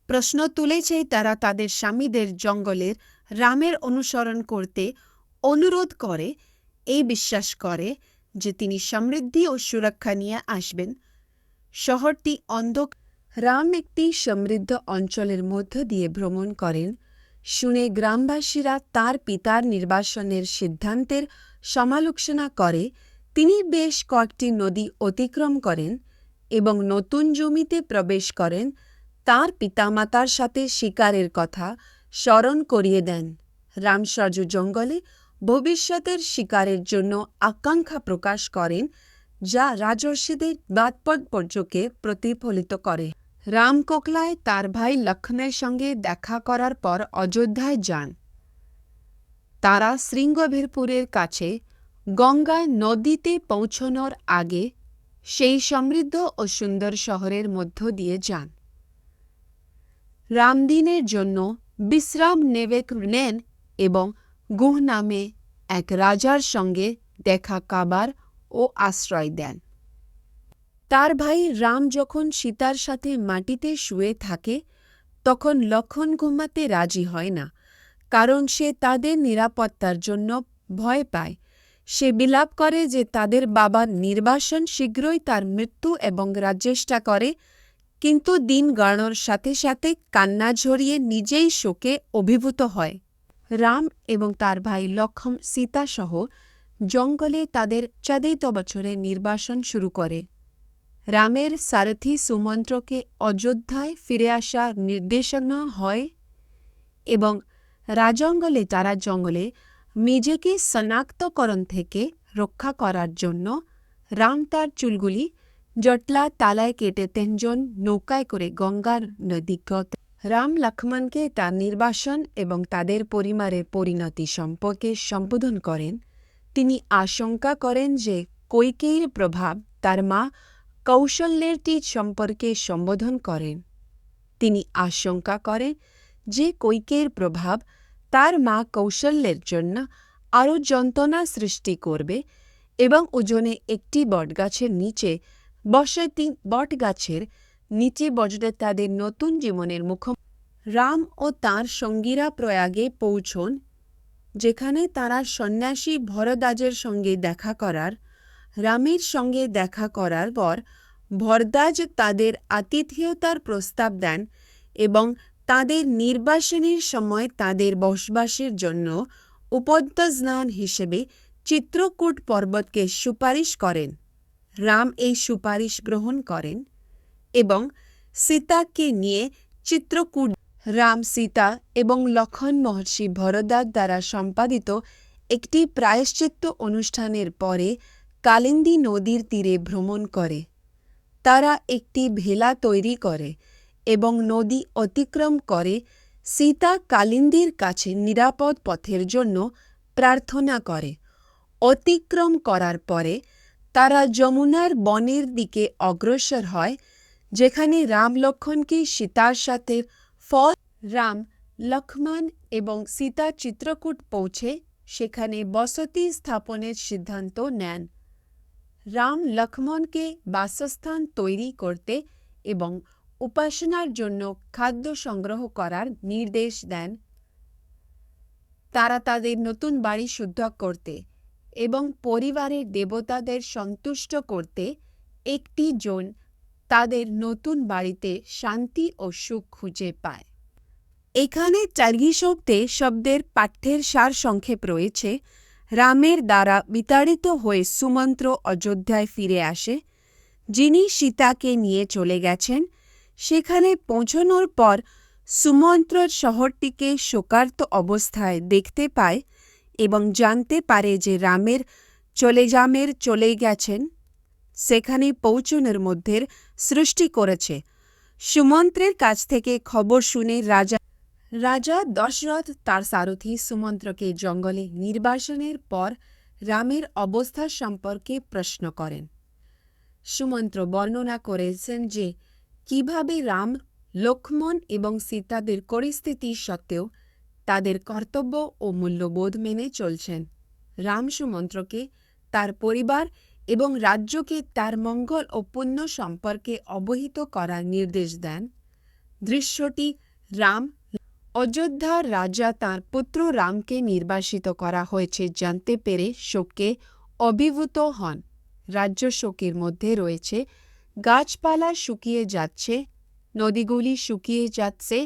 প্রশ্ন তুলেছে। তারা তাদের স্বামীদের জঙ্গলের রামের অনুসরণ করতে অনুরোধ করে, এই বিশ্বাস করে যে তিনি সমৃদ্ধি ও সুরক্ষা নিয়ে আসবেন। শহরটি অন্ধকার। রাম একটি সমৃদ্ধ অঞ্চলের মধ্য দিয়ে ভ্রমণ করেন শুনে গ্রামবাসীরা তার পিতার নির্বাসনের সিদ্ধান্তের সমালোচনা করে। তিনি বেশ কয়েকটি নদী অতিক্রম করেন এবং নতুন জমিতে প্রবেশ করেন। তার পিতামাতার সাথে শিকারের কথা স্মরণ করিয়ে দেন। রামসাজু জঙ্গলে ভবিষ্যতের শিকারের জন্য আকাঙ্ক্ষা প্রকাশ করেন, যা রাজর্ষিদের বাৎপর্যকে প্রতিফলিত করে। রাম কোকলায় তার ভাই লক্ষ্মণের সঙ্গে দেখা করার পর অযোধ্যায় যান। তারা শৃঙ্গভীরপুরের কাছে গঙ্গা নদীতে পৌঁছানোর আগে সেই সমৃদ্ধ ও সুন্দর শহরের মধ্য দিয়ে যান। রামদিনের জন্য বিশ্রাম নেন এবং গুহ নামে এক রাজার সঙ্গে দেখা কাবার ও আশ্রয় দেন। তার ভাই রাম যখন সীতার সাথে মাটিতে শুয়ে থাকে, তখন লক্ষ্মণ ঘুমাতে রাজি হয় না, কারণ সে তাদের নিরাপত্তার জন্য ভয় পায়। সে বিলাপ করে যে তাদের বাবার নির্বাসন শীঘ্রই তার মৃত্যু এবং রাজ্যেষ্টা করে, কিন্তু দিন গড়ানোর সাথে সাথে কান্না ঝরিয়ে নিজেই শোকে অভিভূত হয়। রাম এবং তার ভাই লক্ষ্মণ সীতা সহ জঙ্গলে তাদের 14 বছরে নির্বাসন শুরু করে। রামের সারথি সুমন্ত্রকে অযোধ্যায় ফিরে আসার নির্দেশনা হয় এবং রাজঙ্গলে তারা জঙ্গলে নিজেকে শনাক্তকরণ থেকে রক্ষা করার জন্য রাম তার চুলগুলি জটলা তালায় কেটে 3 জন নৌকায় করে গঙ্গার নদীগত। রাম লক্ষ্মণকে তার নির্বাসন এবং তাদের পরিবারের পরিণতি সম্পর্কে সম্বোধন করেন। তিনি আশঙ্কা করেন যে কৈকেয়ীর প্রভাব তার মা কৌশল্যেরটি সম্পর্কে সম্বোধন করেন। তিনি আশঙ্কা করেন যে কৈকেয়ীর প্রভাব তার মা কৌশল্যের জন্য আরও যন্ত্রণা সৃষ্টি করবে এবং ওজনে একটি বটগাছের নিচে বসে বটগাছের নিচে বজতে তাদের নতুন জীবনের মুখোমুখি। রাম ও তাঁর সঙ্গীরা প্রয়াগে পৌঁছন, যেখানে তারা সন্ন্যাসী ভরদ্বাজের সঙ্গে দেখা করার রামের সঙ্গে দেখা করার পর ভরদ্বাজ তাদের আতিথেয়তার প্রস্তাব দেন এবং তাদের নির্বাসনের সময় তাদের বসবাসের জন্য উপত্যস্নান হিসেবে চিত্রকূট পর্বতকে সুপারিশ করেন। রাম এই সুপারিশ গ্রহণ করেন এবং সীতাকে নিয়ে চিত্রকূট। রাম, সীতা এবং লক্ষণ মহর্ষি ভরদ্বাজ দ্বারা সম্পাদিত একটি প্রায়শ্চিত্ত অনুষ্ঠানের পরে কালিন্দী নদীর তীরে ভ্রমণ করে। তারা একটি ভেলা তৈরি করে এবং নদী অতিক্রম করে সীতা কালিন্দীর কাছে নিরাপদ পথের জন্য প্রার্থনা করে। অতিক্রম করার পরে তারা যমুনার বনের দিকে অগ্রসর হয়, যেখানে রাম লক্ষ্মণকে সীতার সাথে রাম, লক্ষ্মণ এবং সীতা চিত্রকূট পৌঁছে সেখানে বসতি স্থাপনের সিদ্ধান্ত নেন। রাম লক্ষ্মণকে বাসস্থান তৈরি করতে এবং উপাসনার জন্য খাদ্য সংগ্রহ করার নির্দেশ দেন। তারা তাদের নতুন বাড়ি শুদ্ধ করতে এবং পরিবারের দেবতাদের সন্তুষ্ট করতে একটি জন তাদের নতুন বাড়িতে শান্তি ও সুখ খুঁজে পায়। এখানে চার্গিশোক্তে শব্দের পাঠ্যের সার সংক্ষেপ রয়েছে। রামের দ্বারা বিতাড়িত হয়ে সুমন্ত্র অযোধ্যায় ফিরে আসে, যিনি সীতাকে নিয়ে চলে গেছেন। সেখানে পৌঁছানোর পর সুমন্ত্র শহরটিকে শোকার্ত অবস্থায় দেখতে পায় এবং জানতে পারে যে রামের চলে গেছেন। সেখানে পৌঁছানোর মধ্যে সৃষ্টি করেছে। সুমন্ত্রের কাছ থেকে খবর শুনে রাজা দশরথ তার সারথি সুমন্ত্রকে জঙ্গলে নির্বাসনের পর রামের অবস্থা সম্পর্কে প্রশ্ন করেন। সুমন্ত্র বর্ণনা করেছেন যে কিভাবে রাম, লক্ষ্মণ এবং সীতাদের পরিস্থিতি সত্ত্বেও তাদের কর্তব্য ও মূল্যবোধ মেনে চলছেন। রাম সুমন্ত্রকে তার পরিবার এবং রাজ্যকে তার মঙ্গল ও পুণ্য সম্পর্কে অবহিত করার নির্দেশ দেন। দৃশ্যটি রাম অযোধ্যার রাজা তাঁর পুত্র রামকে নির্বাসিত করা হয়েছে জানতে পেরে শোকে অভিভূত হন। রাজ্য শোকের মধ্যে রয়েছে, গাছপালা শুকিয়ে যাচ্ছে, নদীগুলি শুকিয়ে যাচ্ছে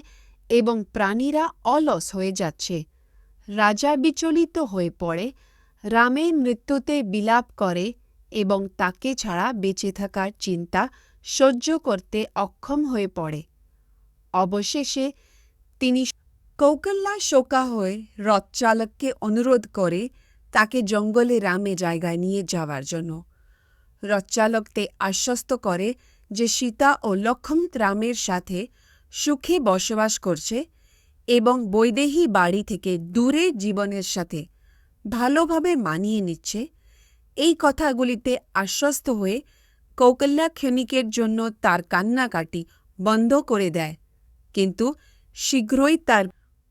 এবং প্রাণীরা অলস হয়ে যাচ্ছে। রাজা বিচলিত হয়ে পড়ে, রামের মৃত্যুতে বিলাপ করে এবং তাকে ছাড়া বেঁচে থাকার চিন্তা সহ্য করতে অক্ষম হয়ে পড়ে। অবশেষে তিনি কৌকল্যা শোকা হয়ে রথচালককে অনুরোধ করে তাকে জঙ্গলে রামে জায়গায় নিয়ে যাওয়ার জন্য। রথচালককে আশ্বস্ত করে যে সীতা ও লক্ষ্মণ রামের সাথে সুখে বসবাস করছে এবং বৈদেহী বাড়ি থেকে দূরে জীবনের সাথে ভালোভাবে মানিয়ে নিচ্ছে। এই কথাগুলিতে আশ্বস্ত হয়ে কৌকল্যা ক্ষণিকের জন্য তার কান্নাকাটি বন্ধ করে দেয়, কিন্তু শীঘ্রই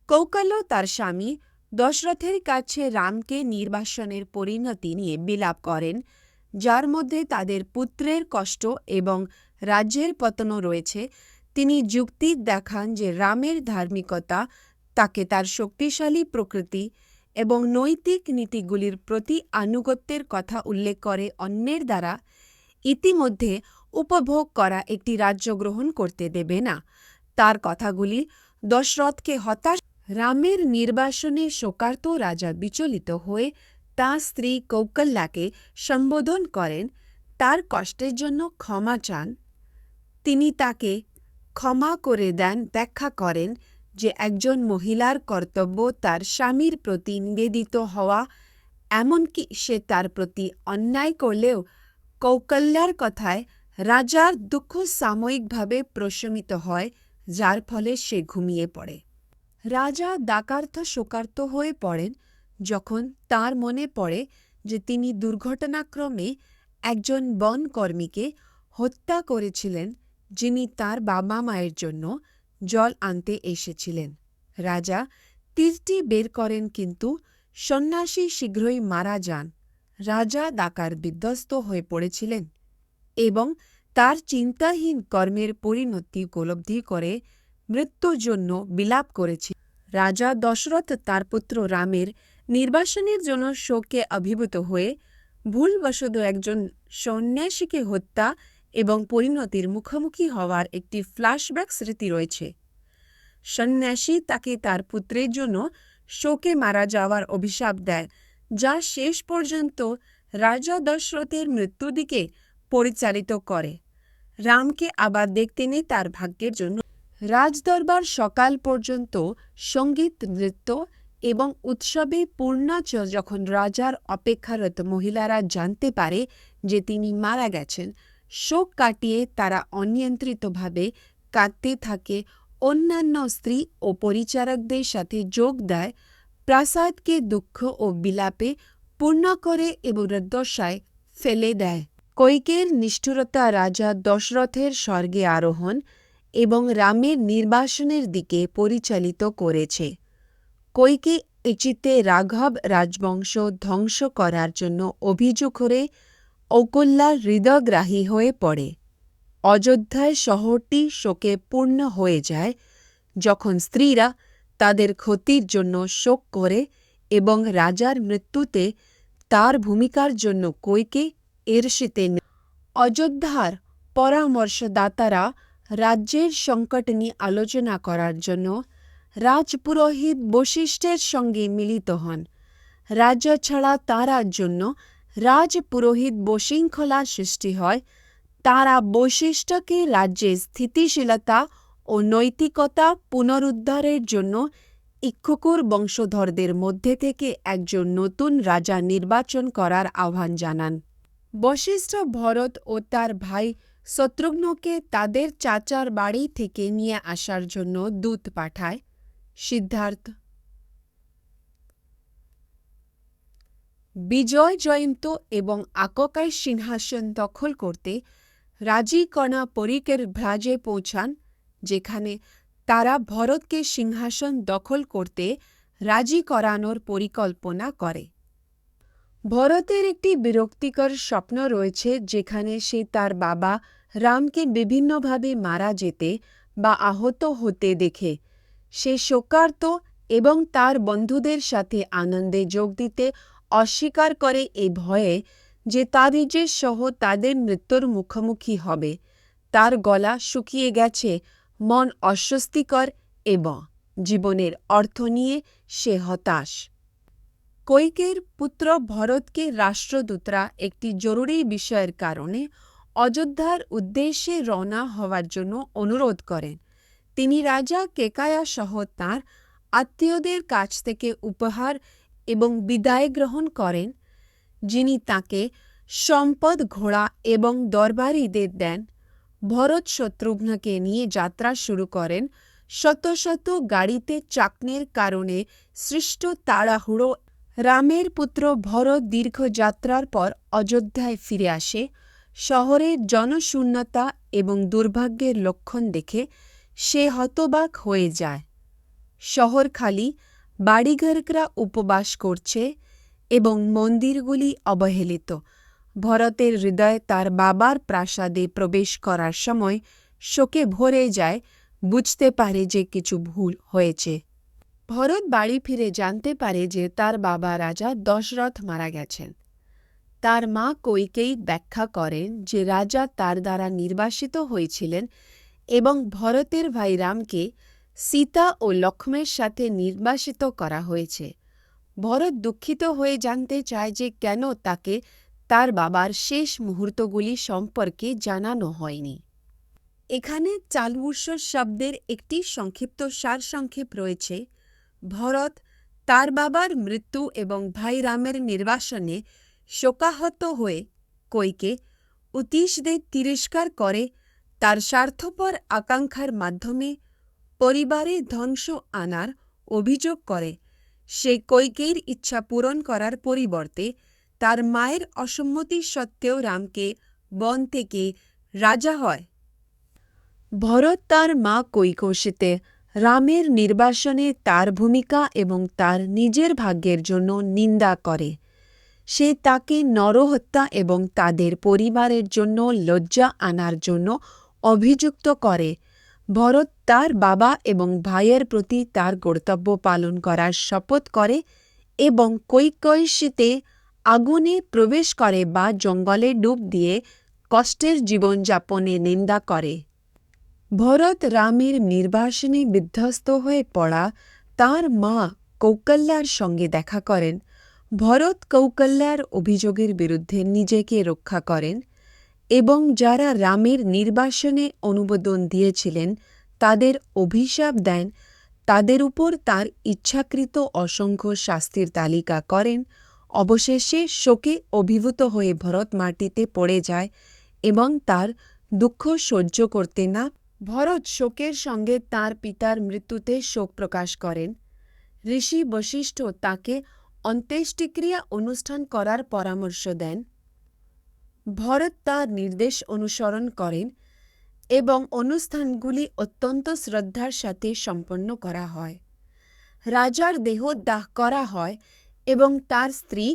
কৌকল্য তার স্বামী দশরথের কাছে রামকে নির্বাসনের পরিণতি নিয়ে বিলাপ করেন, যার মধ্যে তাদের পুত্রের কষ্ট এবং রাজ্যের পতনও রয়েছে। তিনি যুক্তি দেখান যে রামের ধার্মিকতা তাকে তার শক্তিশালী প্রকৃতি এবং নৈতিক নীতিগুলির প্রতি আনুগত্যের কথা উল্লেখ করে অন্যের দ্বারা ইতিমধ্যে উপভোগ করা একটি রাজ্য গ্রহণ করতে দেবে না। তার কথাগুলি দশরথকে হতাশ। রামের নির্বাসনে শোকার্ত রাজা বিচলিত হয়ে তাঁর স্ত্রী কৌকল্যাকে সম্বোধন করেন, তার কষ্টের জন্য ক্ষমা চান। তিনি তাকে ক্ষমা করে দেন, ব্যাখ্যা করেন যে একজন মহিলার কর্তব্য তার স্বামীর প্রতি নিবেদিত হওয়া, এমনকি সে তার প্রতি অন্যায় করলেও। কৌকল্যার কথায় রাজার দুঃখ সাময়িকভাবে প্রশমিত হয়, যার ফলে সে ঘুমিয়ে পড়ে। রাজা দাকার্থ শোকার্ত হয়ে পড়েন যখন তার মনে পড়ে যে তিনি দুর্ঘটনাক্রমে একজন বনকর্মীকে হত্যা করেছিলেন, যিনি তার বাবা মায়ের জন্য জল আনতে এসেছিলেন। রাজা তীরটি বের করেন, কিন্তু সন্ন্যাসী শীঘ্রই মারা যান। রাজা ডাকার বিধ্বস্ত হয়ে পড়েছিলেন এবং তার চিন্তাহীন কর্মের পরিণতি উপলব্ধি করে মৃত্যুর জন্য বিলাপ করেছে। রাজা দশরথ তার পুত্র রামের নির্বাসনের জন্য শোকে অভিভূত হয়ে ভুলবশত একজন সন্ন্যাসীকে হত্যা এবং পরিণতির মুখোমুখি হওয়ার একটি ফ্ল্যাশব্যাক স্মৃতি রয়েছে। সন্ন্যাসী তাকে তার পুত্রের জন্য শোকে মারা যাওয়ার অভিশাপ দেয়, যা শেষ পর্যন্ত রাজা দশরথের মৃত্যুর দিকে পরিচালিত করে। রামকে আবার দেখতে নেই তার ভাগ্যের জন্য। রাজদরবার সকাল পর্যন্ত সঙ্গীত, নৃত্য এবং উৎসবে পূর্ণ। যখন রাজার অপেক্ষারত মহিলারা জানতে পারে যে তিনি মারা গেছেন, শোক কাটিয়ে তারা অনিয়ন্ত্রিতভাবে কাঁদতে থাকে, অন্যান্য স্ত্রী ও পরিচারকদের সাথে যোগ দেয়, প্রাসাদকে দুঃখ ও বিলাপে পূর্ণ করে এবং দুর্দশায় ফেলে দেয়। কইকের নিষ্ঠুরতা রাজা দশরথের স্বর্গে আরোহণ এবং রামের নির্বাসনের দিকে পরিচালিত করেছে। কইকে ইচিতে রাঘব রাজবংশ ধ্বংস করার জন্য অভিযোগ করে ঔকল্যার হৃদয়গ্রাহী হয়ে পড়ে। অযোধ্যায় শহরটি শোকে পূর্ণ হয়ে যায় যখন স্ত্রীরা তাদের ক্ষতির জন্য শোক করে এবং রাজার মৃত্যুতে তার ভূমিকার জন্য কইকে ঈর্ষিতে। অযোধ্যার পরামর্শদাতারা রাজ্যের সংকট নিয়ে আলোচনা করার জন্য রাজপুরোহিত বশিষ্ঠের সঙ্গে মিলিত হন। রাজা ছাড়া তাঁর জন্য রাজপুরোহিত বিশৃঙ্খলার সৃষ্টি হয়। তাঁরা বশিষ্ঠকে রাজ্যের স্থিতিশীলতা ও নৈতিকতা পুনরুদ্ধারের জন্য ইক্ষ্বাকুর বংশধরদের মধ্যে থেকে একজন নতুন রাজা নির্বাচন করার আহ্বান জানান। বশিষ্ঠ ভরত ও তার ভাই শত্রুঘ্নকে তাদের চাচার বাড়ি থেকে নিয়ে আসার জন্য দূত পাঠায়। সিদ্ধার্থ বিজয় জয়ন্ত এবং আককাই সিংহাসন দখল করতে রাজিকণা পরীকের ভ্রাজে পৌঁছান, যেখানে তারা ভরতকে সিংহাসন দখল করতে রাজি করানোর পরিকল্পনা করে। ভরতের একটি বিরক্তিকর স্বপ্ন রয়েছে, যেখানে সে তার বাবা রামকে বিভিন্নভাবে মারা যেতে বা আহত হতে দেখে। সে শোকার্ত এবং তার বন্ধুদের সাথে আনন্দে যোগ দিতে অস্বীকার করে এই ভয়ে যে তার নিজের সহ তাদের মৃত্যুর মুখোমুখি হবে। তার গলা শুকিয়ে গেছে, মন অস্বস্তিকর এবং জীবনের অর্থ নিয়ে সে হতাশ। কইকের পুত্র ভরতকে রাষ্ট্রদূতরা একটি জরুরি বিষয়ের কারণে অযোধ্যার উদ্দেশ্যে রওনা হওয়ার জন্য অনুরোধ করেন। তিনি রাজা কেকায়া সহ তাঁর আত্মীয়দের কাছ থেকে উপহার এবং বিদায় গ্রহণ করেন, যিনি তাঁকে সম্পদ, ঘোড়া এবং দরবারীদের দেন। ভরত শত্রুঘ্নকে নিয়ে যাত্রা শুরু করেন। শত শত গাড়িতে চাকনের কারণে সৃষ্ট তাড়াহুড়ো। রামের পুত্র ভরত দীর্ঘ যাত্রার পর অযোধ্যায় ফিরে আসে। শহরের জনশূন্যতা এবং দুর্ভাগ্যের লক্ষণ দেখে সে হতবাক হয়ে যায়। শহর খালি, বাড়িঘররা উপবাস করছে এবং মন্দিরগুলি অবহেলিত। ভরতের হৃদয় তার বাবার প্রাসাদে প্রবেশ করার সময় শোকে ভরে যায়, বুঝতে পারে যে কিছু ভুল হয়েছে। ভরত বাড়ি ফিরে জানতে পারে যে তার বাবা রাজা দশরথ মারা গেছেন। তার মা কইকেয়ী ব্যাখ্যা করেন যে রাজা তার দ্বারা নির্বাসিত হয়েছিলেন এবং ভরতের ভাই রামকে সীতা ও লক্ষ্মণের সাথে নির্বাসিত করা হয়েছে। ভরত দুঃখিত হয়ে জানতে চায় যে কেন তাকে তার বাবার শেষ মুহূর্তগুলি সম্পর্কে জানানো হয়নি। এখানে চালবুর্ষ শব্দের একটি সংক্ষিপ্ত সারসংক্ষেপ রয়েছে। ভরত তার বাবার মৃত্যু এবং ভাই রামের নির্বাসনে শোকাহত হয়ে কইকে উতিশদের তিরস্কার করে তার স্বার্থপর আকাঙ্ক্ষার মাধ্যমে পরিবারে ধ্বংস আনার অভিযোগ করে। সে কইকেয়ীর ইচ্ছা পূরণ করার পরিবর্তে তার মায়ের অসম্মতি সত্ত্বেও রামকে বন থেকে রাজা হয়। ভরত তার মা কৈকশীতে রামের নির্বাসনে তার ভূমিকা এবং তার নিজের ভাগ্যের জন্য নিন্দা করে। সে তাকে নরহত্যা এবং তাদের পরিবারের জন্য লজ্জা আনার জন্য অভিযুক্ত করে। ভরত তার বাবা এবং ভাইয়ের প্রতি তার কর্তব্য পালন করার শপথ করে এবং কৈকশীতে আগুনে প্রবেশ করে বা জঙ্গলে ডুব দিয়ে কষ্টের জীবনযাপনে নিন্দা করে। ভরত রামের নির্বাসনে বিধ্বস্ত হয়ে পড়া তার মা কৌকল্যার সঙ্গে দেখা করেন। ভরত কৌকল্যার অভিযোগের বিরুদ্ধে নিজেকে রক্ষা করেন এবং যারা রামের নির্বাসনে অনুমোদন দিয়েছিলেন তাদের অভিশাপ দেন। তাদের উপর তার ইচ্ছাকৃত অসংখ্য শাস্তির তালিকা করেন। অবশেষে শোকে অভিভূত হয়ে ভরত মাটিতে পড়ে যায় এবং তার দুঃখ সহ্য করতে না ভরত শোকের সঙ্গে তার পিতার মৃত্যুতে শোক প্রকাশ করেন। ঋষি বশিষ্ঠ তাকে অন্ত্যেষ্টিক্রিয়া অনুষ্ঠান করার পরামর্শ দেন। ভরত তার নির্দেশ অনুসরণ করেন এবং অনুষ্ঠানগুলি অত্যন্ত শ্রদ্ধার সাথে সম্পন্ন করা হয়। রাজার দেহদাহ করা হয় এবং তার স্ত্রী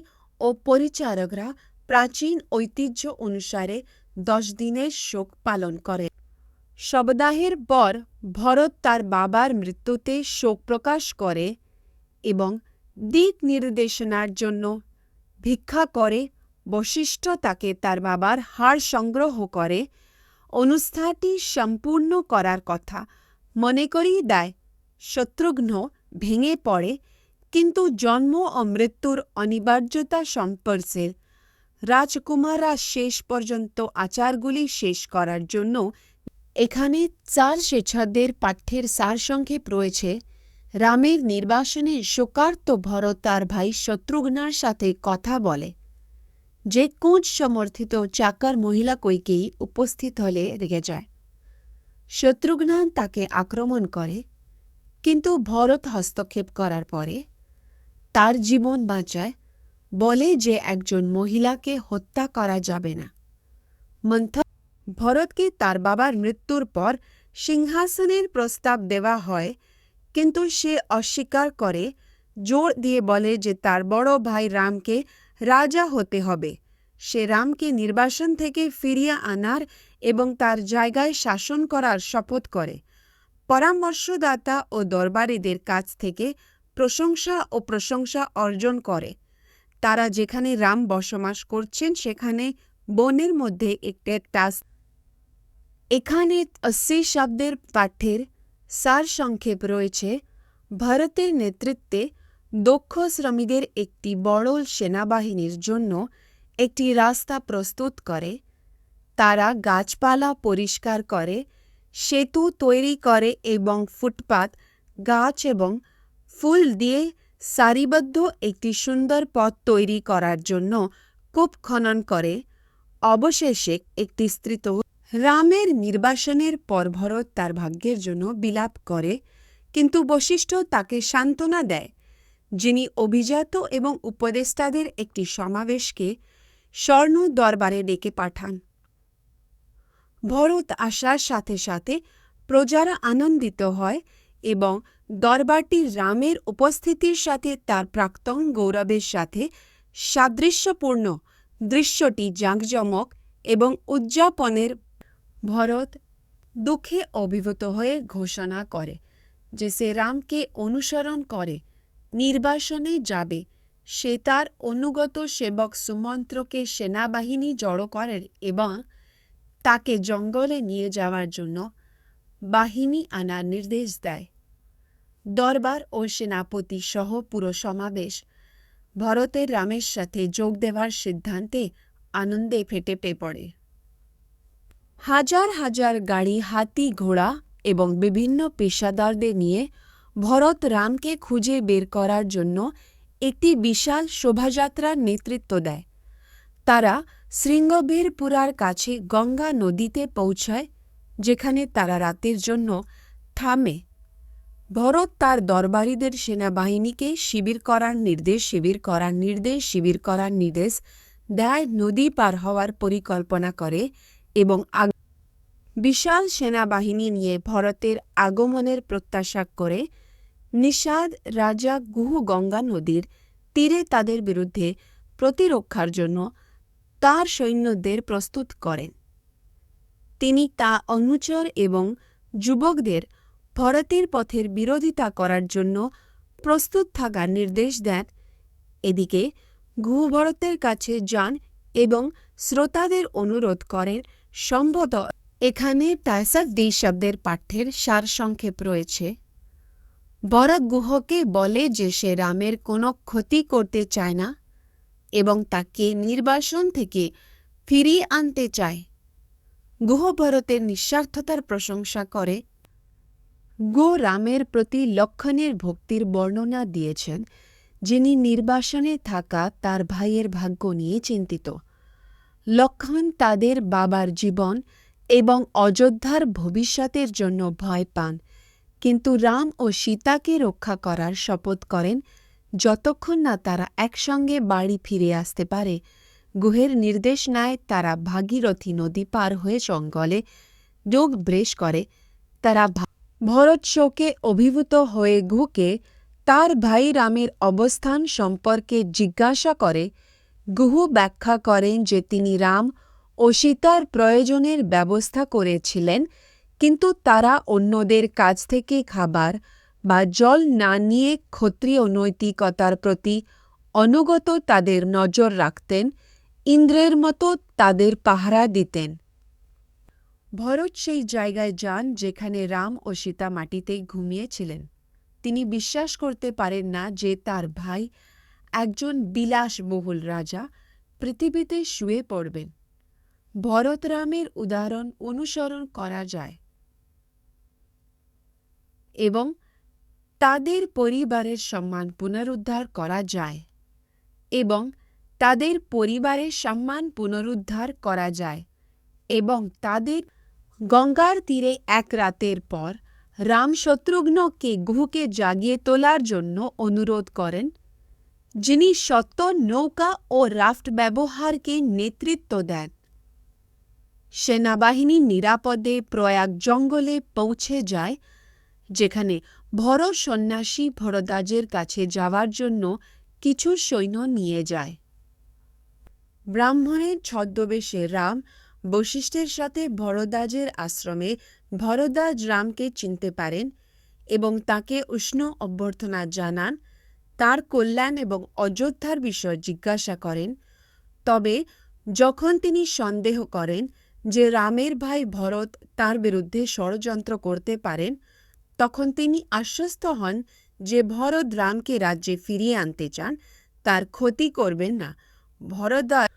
ও পরিচারকরা প্রাচীন ঐতিহ্য অনুসারে 10 দিনের শোক পালন করে। শবদাহের পর ভরত তার বাবার মৃত্যুতে শোক প্রকাশ করে এবং দিক নির্দেশনার জন্য ভিক্ষা করে। বশিষ্ঠ তাকে তার বাবার হাড় সংগ্রহ করে অনুষ্ঠানটি সম্পূর্ণ করার কথা মনে করিয়ে দেয়। শত্রুঘ্ন ভেঙে পড়ে, কিন্তু জন্ম ও মৃত্যুর অনিবার্যতা সম্পর্কে রাজকুমাররা শেষ পর্যন্ত আচারগুলি শেষ করার জন্য এখানে 4 স্বেচ্ছাদের পাঠ্যের সারসংক্ষেপ রয়েছে। রামের নির্বাসনে শোকার্ত ভরত তার ভাই শত্রুঘ্নার সাথে কথা বলে, যে কুঁজ সমর্থিত চাকর মহিলা কৈকেয়ী উপস্থিত হলে রেগে যায়। শত্রুঘ্ন তাকে আক্রমণ করে, কিন্তু ভরত হস্তক্ষেপ করার পরে তার জীবন বাঁচায়, বলে যে একজন মহিলাকে হত্যা করা যাবে না। মন্থর ভরতকে তার বাবার মৃত্যুর পর সিংহাসনের প্রস্তাব দেওয়া হয়, কিন্তু সে অস্বীকার করে, জোর দিয়ে বলে যে তার বড় ভাই রামকে রাজা হতে হবে। সে রামকে নির্বাসন থেকে ফিরিয়ে আনার এবং তার জায়গায় শাসন করার শপথ করে। পরামর্শদাতা ও দরবারীদের কাছ থেকে প্রশংসা অর্জন করে। তারা যেখানে রাম বসবাস করছেন সেখানে বনের মধ্যে একটা এখানে 80 শব্দের পাঠ্যের সারসংক্ষেপ রয়েছে। ভারতের নেতৃত্বে দক্ষ শ্রমিকদের একটি বড় সেনাবাহিনীর জন্য একটি রাস্তা প্রস্তুত করে। তারা গাছপালা পরিষ্কার করে, সেতু তৈরি করে এবং ফুটপাত, গাছ এবং ফুল দিয়ে সারিবদ্ধ একটি সুন্দর পথ তৈরি করার জন্য কূপ খনন করে। অবশেষে একটি স্থিত রামের নির্বাসনের পর ভরত তার ভাগ্যের জন্য বিলাপ করে, কিন্তু বশিষ্ঠ তাকে সান্ত্বনা দেয়, যিনি অভিজাত এবং উপদেষ্টাদের একটি সমাবেশকে স্বর্ণ দরবারে ডেকে পাঠান। ভরত আসার সাথে সাথে প্রজারা আনন্দিত হয় এবং দরবারটি রামের উপস্থিতির সাথে তার প্রাক্তন গৌরবের সাথে সাদৃশ্যপূর্ণ। দৃশ্যটি জাঁকজমক এবং উদযাপনের। ভরত দুঃখে অভিভূত হয়ে ঘোষণা করে যে সে রামকে অনুসরণ করে নির্বাসনে যাবে। সে তার অনুগত সেবক সুমন্ত্রকে সেনাবাহিনী জড়ো করে এবং তাকে জঙ্গলে নিয়ে যাওয়ার জন্য বাহিনী আনার নির্দেশ দেয়। দরবার ও সেনাপতি সহ পুরো সমাবেশ ভরতের রামের সাথে যোগ দেওয়ার সিদ্ধান্তে আনন্দে ফেটে পড়ে। হাজার হাজার গাড়ি, হাতি, ঘোড়া এবং বিভিন্ন পেশাদারদের নিয়ে ভরত রামকে খুঁজে বের করার জন্য একটি বিশাল শোভাযাত্রার নেতৃত্ব দেয়। তারা শৃঙ্গবেরপুরার কাছে গঙ্গা নদীতে পৌঁছায়, যেখানে তারা রাতের জন্য থামে। ভরত তার দরবারীদের সেনাবাহিনীকে শিবির করার নির্দেশ দেয়, নদী পার হওয়ার পরিকল্পনা করে এবং বিশাল সেনাবাহিনী নিয়ে ভরতের আগমনের প্রত্যাশা করে। নিষাদ রাজা গুহ গঙ্গা নদীর তীরে তাদের বিরুদ্ধে প্রতিরক্ষার জন্য তার সৈন্যদের প্রস্তুত করেন। তিনি তা অনুচর এবং যুবকদের ভরতের পথের বিরোধিতা করার জন্য প্রস্তুত থাকার নির্দেশ দেন। এদিকে গুহ ভরতের কাছে যান এবং শ্রোতাদের অনুরোধ করেন। সম্ভবত এখানে তায়সাদ্দি শব্দের পাঠ্যের সারসংক্ষেপ রয়েছে। ভরত গুহকে বলে যে সে রামের কোনো ক্ষতি করতে চায় না এবং তাকে নির্বাসন থেকে ফিরিয়ে আনতে চায়। গুহ ভরতের নিঃস্বার্থতার প্রশংসা করে। গুহ রামের প্রতি লক্ষণের ভক্তির বর্ণনা দিয়েছেন, যিনি নির্বাসনে থাকা তার ভাইয়ের ভাগ্য নিয়ে চিন্তিত। লক্ষণ তাদের বাবার জীবন এবং অযোধ্যার ভবিষ্যতের জন্য ভয় পান, কিন্তু রাম ও সীতাকে রক্ষা করার শপথ করেন যতক্ষণ না তারা একসঙ্গে বাড়ি ফিরে আসতে পারে। গুহের নির্দেশ নেয় তারা ভাগীরথী নদী পার হয়ে জঙ্গলে যোগ ব্রেশ করে। তারা ভরত শোকে অভিভূত হয়ে গুহকে তার ভাই রামের অবস্থান সম্পর্কে জিজ্ঞাসা করে। গুহ ব্যাখ্যা করেন যে তিনি রাম ও সীতার প্রয়োজনের ব্যবস্থা করেছিলেন, কিন্তু তারা অন্যদের কাছ থেকে খাবার বা জল না নিয়ে ক্ষত্রিয় নৈতিকতার প্রতি অনুগত তাদের নজর রাখতেন, ইন্দ্রের মতো তাদের পাহারা দিতেন। ভরত সেই জায়গায় যান যেখানে রাম ও সীতা মাটিতে ঘুমিয়েছিলেন। তিনি বিশ্বাস করতে পারেন না যে তার ভাই, একজন বিলাসবহুল রাজা, পৃথিবীতে শুয়ে পড়বেন। ভরত রামের উদাহরণ অনুসরণ করা যায় এবং তাদের পরিবারের সম্মান পুনরুদ্ধার করা যায় এবং তাদের গঙ্গার তীরে এক রাতের পর রাম শত্রুঘ্নকে গুহকে জাগিয়ে তোলার জন্য অনুরোধ করেন, যিনি সত্য নৌকা ও রাফট ব্যবহারকে নেতৃত্ব দেন। সেনাবাহিনী নিরাপদে প্রয়াগ জঙ্গলে পৌঁছে যায়, যেখানে ভরত সন্ন্যাসী ভরদ্বাজের কাছে যাওয়ার জন্য কিছু সৈন্য নিয়ে যায়। ব্রাহ্মণের ছদ্মবেশে রাম বশিষ্ঠের সাথে ভরদ্বাজের আশ্রমে ভরদ্বাজ রামকে চিনতে পারেন এবং তাকে উষ্ণ অভ্যর্থনা জানান, তার কল্যাণ এবং অযোধ্যার বিষয় জিজ্ঞাসা করেন। তবে যখন তিনি সন্দেহ করেন যে রামের ভাই ভরত তার বিরুদ্ধে ষড়যন্ত্র করতে পারেন, তখন তিনি আশ্বস্ত হন যে ভরত রামকে রাজ্যে ফিরিয়ে আনতে চান, তার ক্ষতি করবেন না। ভরদ্বাজ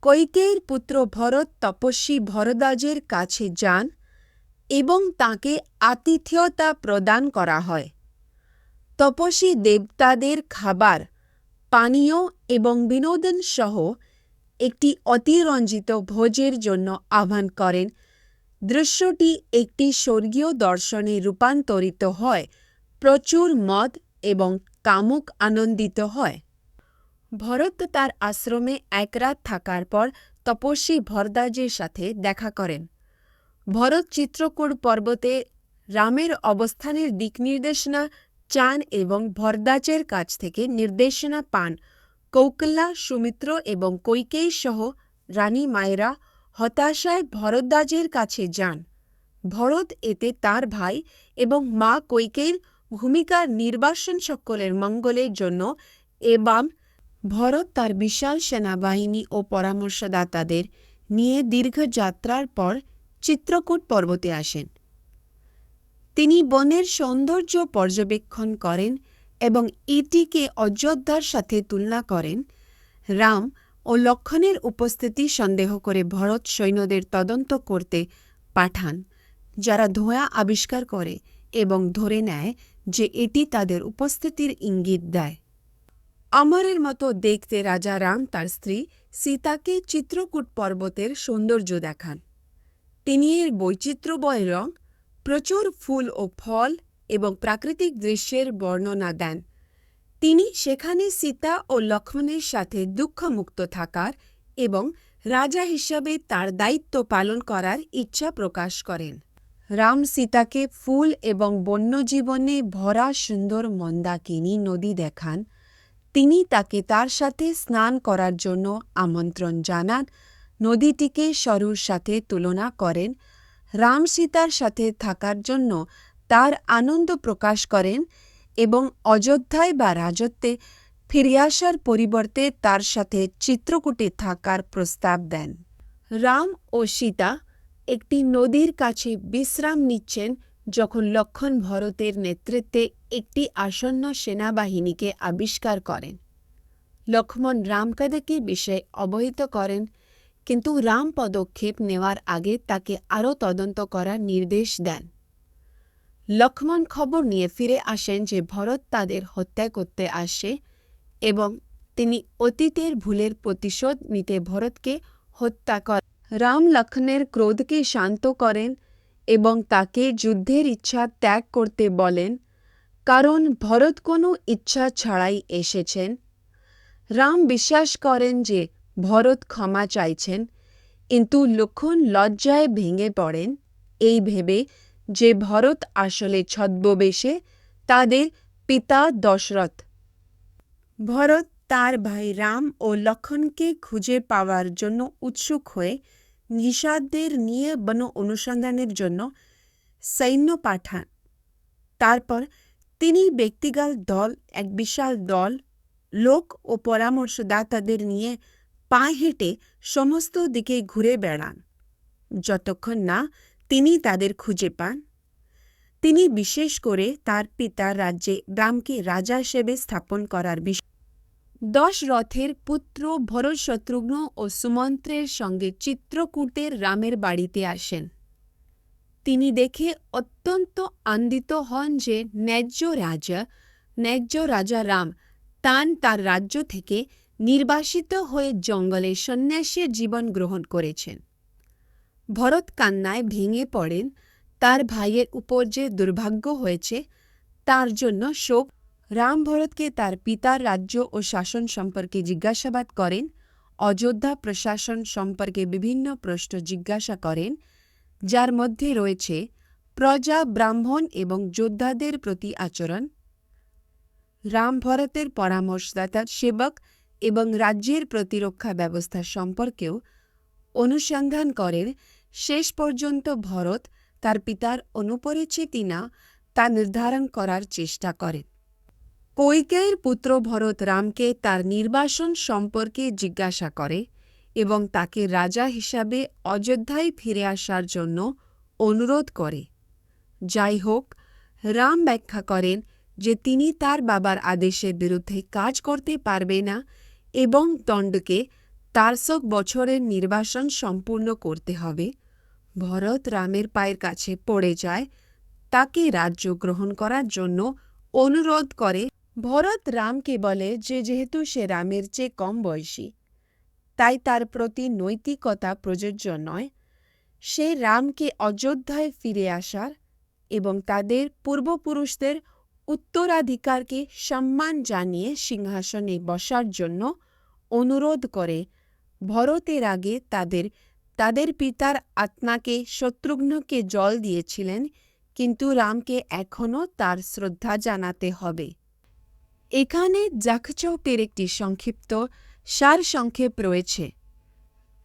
কৈকেয়ীর পুত্র ভরত তপস্বী ভরদ্বাজের কাছে যান এবং তাকে আতিথ্যতা প্রদান করা হয়। তপস্বী দেবতাদের খাবার, পানীয় এবং বিনোদন সহ একটি অতিরঞ্জিত ভোজের জন্য আহ্বান করেন। দৃশ্যটি একটি স্বর্গীয় দর্শনে রূপান্তরিত হয়। প্রচুর মদ এবং কামুক আনন্দিত হয়। ভরত তার আশ্রমে এক রাত থাকার পর তপস্বী ভরদ্বাজের সাথে দেখা করেন। ভরত চিত্রকূট পর্বতে রামের অবস্থানের দিক নির্দেশনা চান এবং ভরদ্বাজের কাছ থেকে নির্দেশনা পান। কৌকল্যা, সুমিত্র এবং কৈকেয়ী সহ রানী মায়েরা হতাশায় ভরদ্বাজের কাছে যান। ভরত এতে তার ভাই এবং মা কৈকেয়ীর ভূমিকা নির্বাসন সকলের মঙ্গলের জন্য এবং ভরত তার বিশাল সেনাবাহিনী ও পরামর্শদাতাদের নিয়ে দীর্ঘ যাত্রার পর চিত্রকূট পর্বতে আসেন। তিনি বনের সৌন্দর্য পর্যবেক্ষণ করেন এবং এটিকে অযোধ্যার সাথে তুলনা করেন। রাম ও লক্ষণের উপস্থিতি সন্দেহ করে ভরত সৈন্যদের তদন্ত করতে পাঠান, যারা ধোঁয়া আবিষ্কার করে এবং ধরে নেয় যে এটি তাদের উপস্থিতির ইঙ্গিত দেয়। অমরের মতো দেখতে রাজা রাম তার স্ত্রী সীতাকে চিত্রকূট পর্বতের সৌন্দর্য দেখান। তিনি এর বৈচিত্র্যময় রং, প্রচুর ফুল ও ফল এবং প্রাকৃতিক দৃশ্যের বর্ণনা দেন। তিনি সেখানে সীতা ও লক্ষ্মণের সাথে দুঃখমুক্ত থাকার এবং রাজা হিসাবে তার দায়িত্ব পালন করার ইচ্ছা প্রকাশ করেন। রাম সীতাকে ফুল এবং বন্যজীবনে ভরা সুন্দর মন্দাকিনী নদী দেখান। তিনি তাকে তার সাথে স্নান করার জন্য আমন্ত্রণ জানান, নদীটিকে সরুর সাথে তুলনা করেন, রাম সীতার সাথে থাকার জন্য তার আনন্দ প্রকাশ করেন এবং অযোধ্যায় বা রাজত্বে ফিরে আসার পরিবর্তে তার সাথে চিত্রকূটে থাকার প্রস্তাব দেন। রাম ও সীতা একটি নদীর কাছে বিশ্রাম নিচ্ছেন যখন লক্ষ্মণ ভরতের নেতৃত্বে একটি আসন্ন সেনাবাহিনীকে আবিষ্কার করেন। লক্ষ্মণ রামকে বিষয়ে অবহিত করেন, কিন্তু রাম পদক্ষেপ নেওয়ার আগে তাকে আরও তদন্ত করার নির্দেশ দেন। লক্ষ্মণ খবর নিয়ে ফিরে আসেন যে ভরত তাদের হত্যা করতে আসে এবং তিনি অতীতের ভুলের প্রতিশোধ নিতে ভরতকে হত্যা করেন। রাম লক্ষ্মণের ক্রোধকে শান্ত করেন এবং তাকে যুদ্ধের ইচ্ছা ত্যাগ করতে বলেন, কারণ ভরত কোনো ইচ্ছা ছাড়াই এসেছেন। রাম বিশ্বাস করেন যে ভরত ক্ষমা চাইছেন, কিন্তু লক্ষ্মণ লজ্জায় ভেঙে পড়েন এই ভেবে যে ভরত আসলে ছদ্মবেশে তাদের পিতা দশরথ। ভরত তার ভাই রাম ও লক্ষ্মণকে খুঁজে পাওয়ার জন্য উৎসুক হয়ে নিষাদদের নিয়ে বন অনুসন্ধানের জন্য সৈন্য পাঠান। তারপর তিনি ব্যক্তিগত এক বিশাল দল লোক ও পরামর্শদাতাদের নিয়ে পায়ে হেঁটে সমস্ত দিকে ঘুরে বেড়ান যতক্ষণ না তিনি তাদের খুঁজে পান। তিনি বিশেষ করে তার পিতার রাজ্যে রামকে রাজা হিসেবে স্থাপন করার বিষয় দশরথের পুত্র ভরত শত্রুঘ্ন ও সুমন্ত্রের সঙ্গে চিত্রকূটের রামের বাড়িতে আসেন। তিনি দেখে অত্যন্ত আনন্দিত হন যে ন্যায্য রাজা রাম তার রাজ্য থেকে নির্বাসিত হয়ে জঙ্গলে সন্ন্যাসীর জীবন গ্রহণ করেছেন। ভরত কান্নায় ভেঙে পড়েন, তার ভাইয়ের উপর যে দুর্ভাগ্য হয়েছে তার জন্য শোক। রাম ভরতকে তার পিতার রাজ্য ও শাসন সম্পর্কে জিজ্ঞাসাবাদ করেন, অযোধ্যা প্রশাসন সম্পর্কে বিভিন্ন প্রশ্ন জিজ্ঞাসা করেন, যার মধ্যে রয়েছে প্রজা, ব্রাহ্মণ এবং যোদ্ধাদের প্রতি আচরণ। রাম ভরতের পরামর্শদাতা, সেবক এবং রাজ্যের প্রতিরক্ষা ব্যবস্থা সম্পর্কেও অনুসন্ধান করেন। শেষ পর্যন্ত ভরত তার পিতার অনুপরিচে কিনা তা নির্ধারণ করার চেষ্টা করেন। কৈকেয়ীর পুত্র ভরত রামকে তার নির্বাসন সম্পর্কে জিজ্ঞাসা করে এবং তাকে রাজা হিসাবে অযোধ্যায় ফিরে আসার জন্য অনুরোধ করে। যাই হোক, রাম ব্যাখ্যা করেন যে তিনি তার বাবার আদেশের বিরুদ্ধে কাজ করতে পারবে না এবং দণ্ডকে 400 বছরের নির্বাসন সম্পূর্ণ করতে হবে। ভরত রামের পায়ের কাছে পড়ে যায়, তাকে রাজ্য গ্রহণ করার জন্য অনুরোধ করে। ভরত রামকে বলে যে যেহেতু সে রামের চেয়ে কম বয়সী, তাই তার প্রতি নৈতিকতা প্রযোজ্য নয়। সে রামকে অযোধ্যায় ফিরে আসার এবং তাদের পূর্বপুরুষদের উত্তরাধিকারকে সম্মান জানিয়ে সিংহাসনে বসার জন্য অনুরোধ করে। ভরতের আগে তাদের পিতার আত্মাকে শত্রুঘ্নকে জল দিয়েছিলেন, কিন্তু রামকে এখনও তার শ্রদ্ধা জানাতে হবে। এখানে যাকচৌকের একটি সংক্ষিপ্ত সারসংক্ষেপ রয়েছে।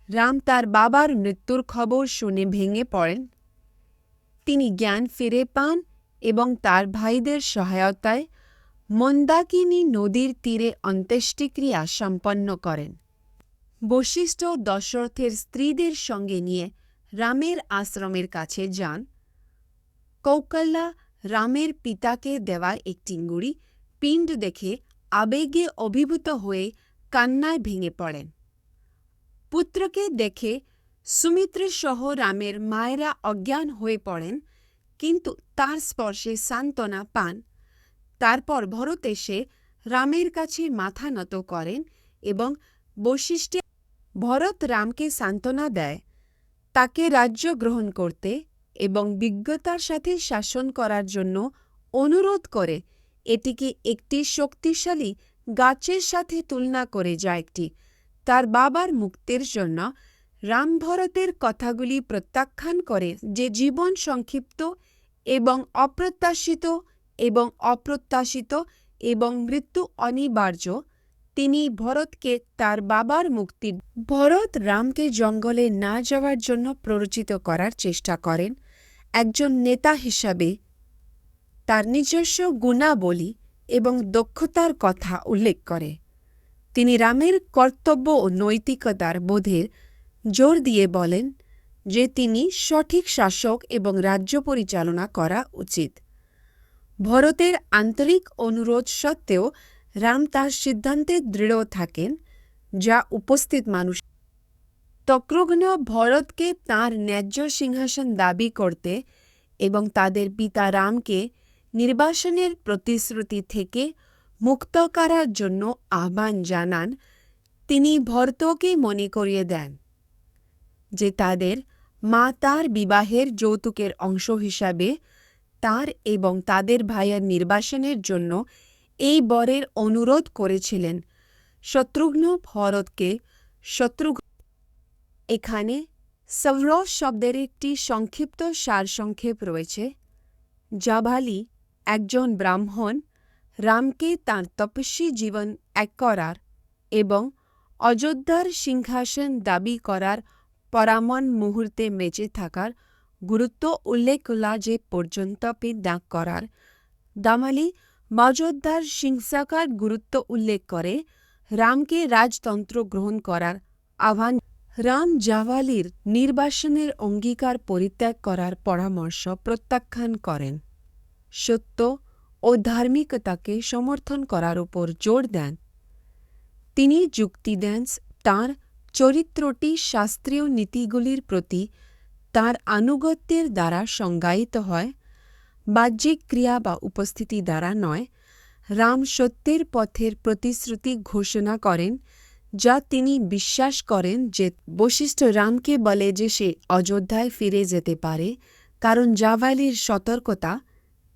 রাম তার বাবার মৃত্যুর খবর শুনে ভেঙে পড়েন। তিনি জ্ঞান ফিরে পান এবং তার ভাইদের সহায়তায় মন্দাকিনী নদীর তীরে অন্ত্যেষ্টিক্রিয়া সম্পন্ন করেন। বশিষ্ঠ দশরথের স্ত্রীদের সঙ্গে নিয়ে রামের আশ্রমের কাছে যান। কৌকল্যা রামের পিতাকে দেওয়া একটি গুঁড়ি পিণ্ড দেখে আবেগে অভিভূত হয়ে কান্নায় ভেঙে পড়েন। পুত্রকে দেখে সুমিত্রের সহ রামের মায়েরা অজ্ঞান হয়ে পড়েন, কিন্তু তার স্পর্শে সান্ত্বনা পান। তারপর ভরত এসে রামের কাছে মাথা নত করেন এবং বশিষ্ঠে ভরত রামকে সান্ত্বনা দেয়, তাকে রাজ্য গ্রহণ করতে এবং বিজ্ঞতার সাথে শাসন করার জন্য অনুরোধ করে। এটিকে একটি শক্তিশালী গাছের সাথে তুলনা করে, যা তার বাবার মুক্তির জন্য রাম ভরতের কথাগুলি প্রত্যাখ্যান করে যে জীবন সংক্ষিপ্ত এবং অপ্রত্যাশিত এবং মৃত্যু অনিবার্য। তিনি ভরতকে তার বাবার মুক্তির ভরত রামকে জঙ্গলে না যাওয়ার জন্য প্ররোচিত করার চেষ্টা করেন। একজন নেতা হিসাবে তার নিজস্ব গুণাবলী এবং দক্ষতার কথা উল্লেখ করে। তিনি রামের কর্তব্য ও নৈতিকতার বোধের জোর দিয়ে বলেন যে তিনি সঠিক শাসক এবং রাজ্য পরিচালনা করা উচিত। ভরতের আন্তরিক অনুরোধ সত্ত্বেও রাম তার সিদ্ধান্তে দৃঢ় থাকেন, যা উপস্থিত মানুষ শত্রুঘ্ন ভরতকে তাঁর ন্যায্য সিংহাসন দাবি করতে এবং তাদের পিতা রামকে নির্বাসনের প্রতিশ্রুতি থেকে মুক্ত করার জন্য আহ্বান জানান। তিনি ভরতকে মনে করিয়ে দেন যে তাদের মা তার বিবাহের যৌতুকের অংশ হিসাবে তার এবং তাদের ভাইয়ের নির্বাসনের জন্য এই বরের অনুরোধ করেছিলেন। শত্রুঘ্ন ভরতকে এখানে সৌরভ শব্দের একটি সংক্ষিপ্ত সারসংক্ষেপ রয়েছে। জাবালি, একজন ব্রাহ্মণ, রামকে তাঁর তপস্বী জীবন ত্যাগ করার এবং অযোধ্যার সিংহাসন দাবি করার পরামন মুহূর্তে বেঁচে থাকার গুরুত্ব উল্লেখ যে পর্যন্ত ত্যাগ করার দামালি অযোধ্যার সিংহাসনের গুরুত্ব উল্লেখ করে রামকে রাজতন্ত্র গ্রহণ করার আহ্বান। রাম জাওয়ালির নির্বাসনের অঙ্গীকার পরিত্যাগ করার পরামর্শ প্রত্যাখ্যান করেন, সত্য ও ধার্মিকতাকে সমর্থন করার উপর জোর দেন। তিনি যুক্তি দেন তাঁর চরিত্রটি শাস্ত্রীয় নীতিগুলির প্রতি তাঁর আনুগত্যের দ্বারা সংজ্ঞায়িত হয়, বাহ্যিক ক্রিয়া বা উপস্থিতি দ্বারা নয়। রাম সত্যের পথের প্রতিশ্রুতি ঘোষণা করেন, যা তিনি বিশ্বাস করেন যে বশিষ্ঠ রামকে বলে যে সে অযোধ্যায় ফিরে যেতে পারে, কারণ জাওয়ালির সতর্কতা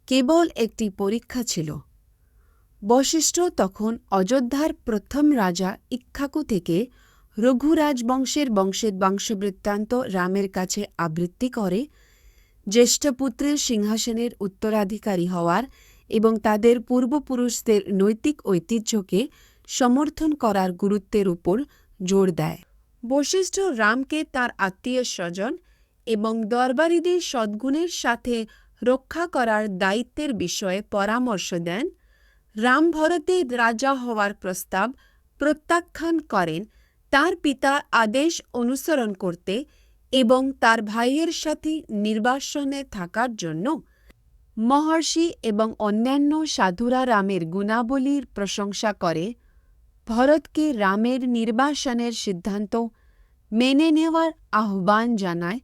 কেবল একটি পরীক্ষা ছিল। বশিষ্ঠ তখন অযোধ্যার প্রথম রাজা ইক্ষ্বাকু থেকে রঘু রাজবংশের বংশবৃত্তান্ত রামের কাছে আবৃত্তি করে, জ্যেষ্ঠ পুত্রের সিংহাসনের উত্তরাধিকারী হওয়ার এবং তাদের পূর্বপুরুষদের নৈতিক ঐতিহ্যকে সমর্থন করার গুরুত্বের উপর জোর দেয়। বশিষ্ঠ রামকে তার আত্মীয় স্বজন এবং দরবারীদের সদ্গুণের সাথে রক্ষা করার দায়িত্বের বিষয়ে পরামর্শ দেন। রাম ভরতের রাজা হওয়ার প্রস্তাব প্রত্যাখ্যান করেন, তার পিতার আদেশ অনুসরণ করতে এবং তার ভাইয়ের সাথে নির্বাসনে থাকার জন্য। মহর্ষি এবং অন্যান্য সাধুরা রামের গুণাবলীর প্রশংসা করে ভরতকে রামের নির্বাসনের সিদ্ধান্ত মেনে নেওয়ার আহ্বান জানায়।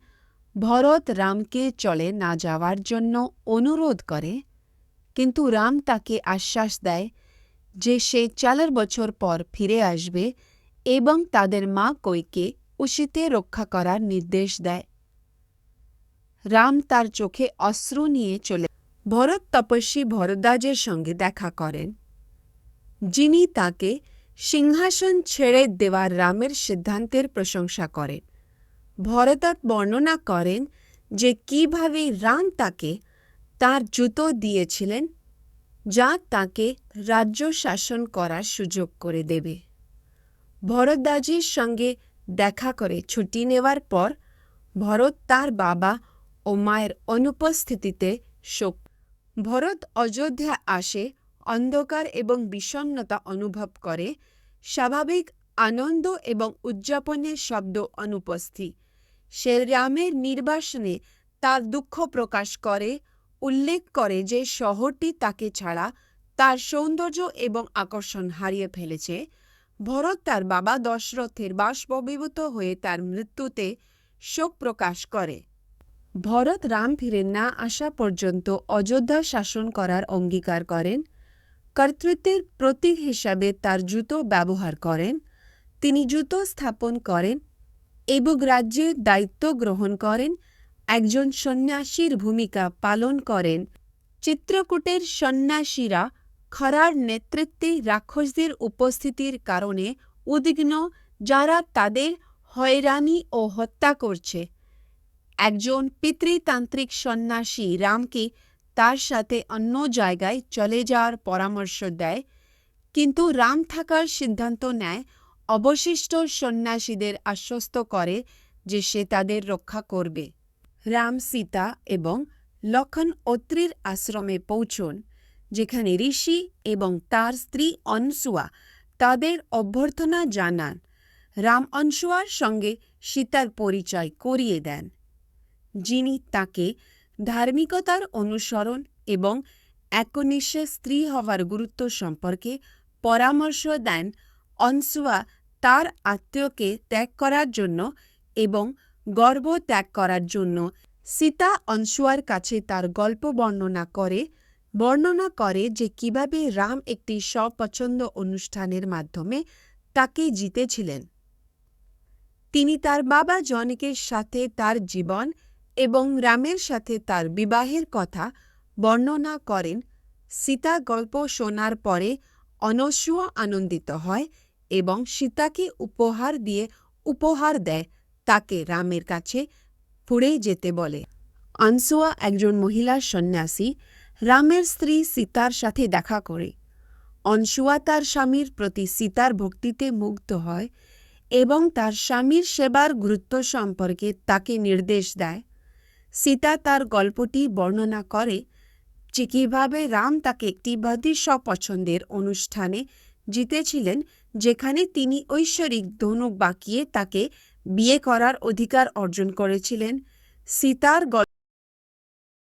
ভরত রামকে চলে না যাওয়ার জন্য অনুরোধ করে, কিন্তু রাম তাকে আশ্বাস দেয় যে সে ৪ বছর পর ফিরে আসবে এবং তাদের মা কৈকে উশিতে রক্ষা করার নির্দেশ দেয়। রাম তার চোখে অশ্রু নিয়ে চলে ভরত তপস্বী ভরদ্বাজের সঙ্গে দেখা করেন, যিনি তাকে সিংহাসন ছেড়ে দেওয়ার রামের সিদ্ধান্তের প্রশংসা করেন। ভরত বর্ণনা করেন যে কিভাবে রাম তাকে তার জুতো দিয়েছিলেন, যা তাকে রাজ্য শাসন করার সুযোগ করে দেবে। ভরদ্বাজের সঙ্গে দেখা করে ছুটি নেওয়ার পর ভরত তার বাবা ও মায়ের অনুপস্থিতিতে শোক। ভরত অযোধ্যা আসে, অন্ধকার এবং বিষণ্ণতা অনুভব করে, স্বাভাবিক আনন্দ এবং উদযাপনের শব্দ অনুপস্থিত। সে রামের নির্বাসনে তার দুঃখ প্রকাশ করে, উল্লেখ করে যে শহরটি তাকে ছাড়া তার সৌন্দর্য এবং আকর্ষণ হারিয়ে ফেলেছে। ভরত তার বাবা দশরথের বাষ্পীভূত হয়ে তার মৃত্যুতে শোক প্রকাশ করে। ভরত রাম ফিরে না আসা পর্যন্ত অযোধ্যা শাসন করার অঙ্গীকার করেন। কর্তৃত্বের প্রতীক হিসাবে তার জুতো ব্যবহার করেন। তিনি জুতো স্থাপন করেন এবং রাজ্যের দায়িত্ব গ্রহণ করেন। একজন সন্ন্যাসীর ভূমিকা পালন করেন। চিত্রকূটের সন্ন্যাসীরা খরার নেতৃত্বে রাক্ষসদের উপস্থিতির কারণে উদ্বিগ্ন, যারা তাদের হয়রানি ও হত্যা করছে। একজন পিতৃতান্ত্রিক সন্ন্যাসী রামকে তার সাথে অন্য জায়গায় চলে যাওয়ার পরামর্শ দেয়, কিন্তু রাম থাকার সিদ্ধান্ত নেয়, অবশিষ্ট সন্ন্যাসীদের আশ্বস্ত করে যে সে তাদের রক্ষা করবে। রাম, সীতা এবং লক্ষণ অত্রির আশ্রমে পৌঁছন, যেখানে ঋষি এবং তার স্ত্রী অনসুয়া তাদের অভ্যর্থনা জানান। রাম অনসুয়ার সঙ্গে সীতার পরিচয় করিয়ে দেন, যিনি তাকে ধার্মিকতার অনুসরণ এবং একনিষ্ঠে স্ত্রী হওয়ার গুরুত্ব সম্পর্কে পরামর্শ দেন। অনসুয়া তার আত্মীয়কে ত্যাগ করার জন্য এবং গর্ব ত্যাগ করার জন্য সীতা অনসুয়ার কাছে তার গল্প বর্ণনা করে যে কিভাবে রাম একটি স্বপছন্দ অনুষ্ঠানের মাধ্যমে তাকে জিতেছিলেন। তিনি তার বাবা জনকের সাথে তার জীবন এবং রামের সাথে তার বিবাহের কথা বর্ণনা করেন। সীতা গল্প শোনার পরে অনসুয়া আনন্দিত হয় এবং সীতাকে উপহার দেয়, তাকে রামের কাছে ফিরে যেতে বলে। অনসুয়া একজন মহিলা সন্ন্যাসী রামের স্ত্রী সীতার সাথে দেখা করে। অনসুয়া তার স্বামীর প্রতি সীতার ভক্তিতে মুগ্ধ হয় এবং তার স্বামীর সেবার গুরুত্ব সম্পর্কে তাকে নির্দেশ দেয়। সীতা তার গল্পটি বর্ণনা করে যে কীভাবে রাম তাকে একটি স্বপছন্দের অনুষ্ঠানে জিতেছিলেন, যেখানে তিনি ঐশ্বরিক ধনুক বাঁকিয়ে তাকে বিয়ে করার অধিকার অর্জন করেছিলেন। সীতার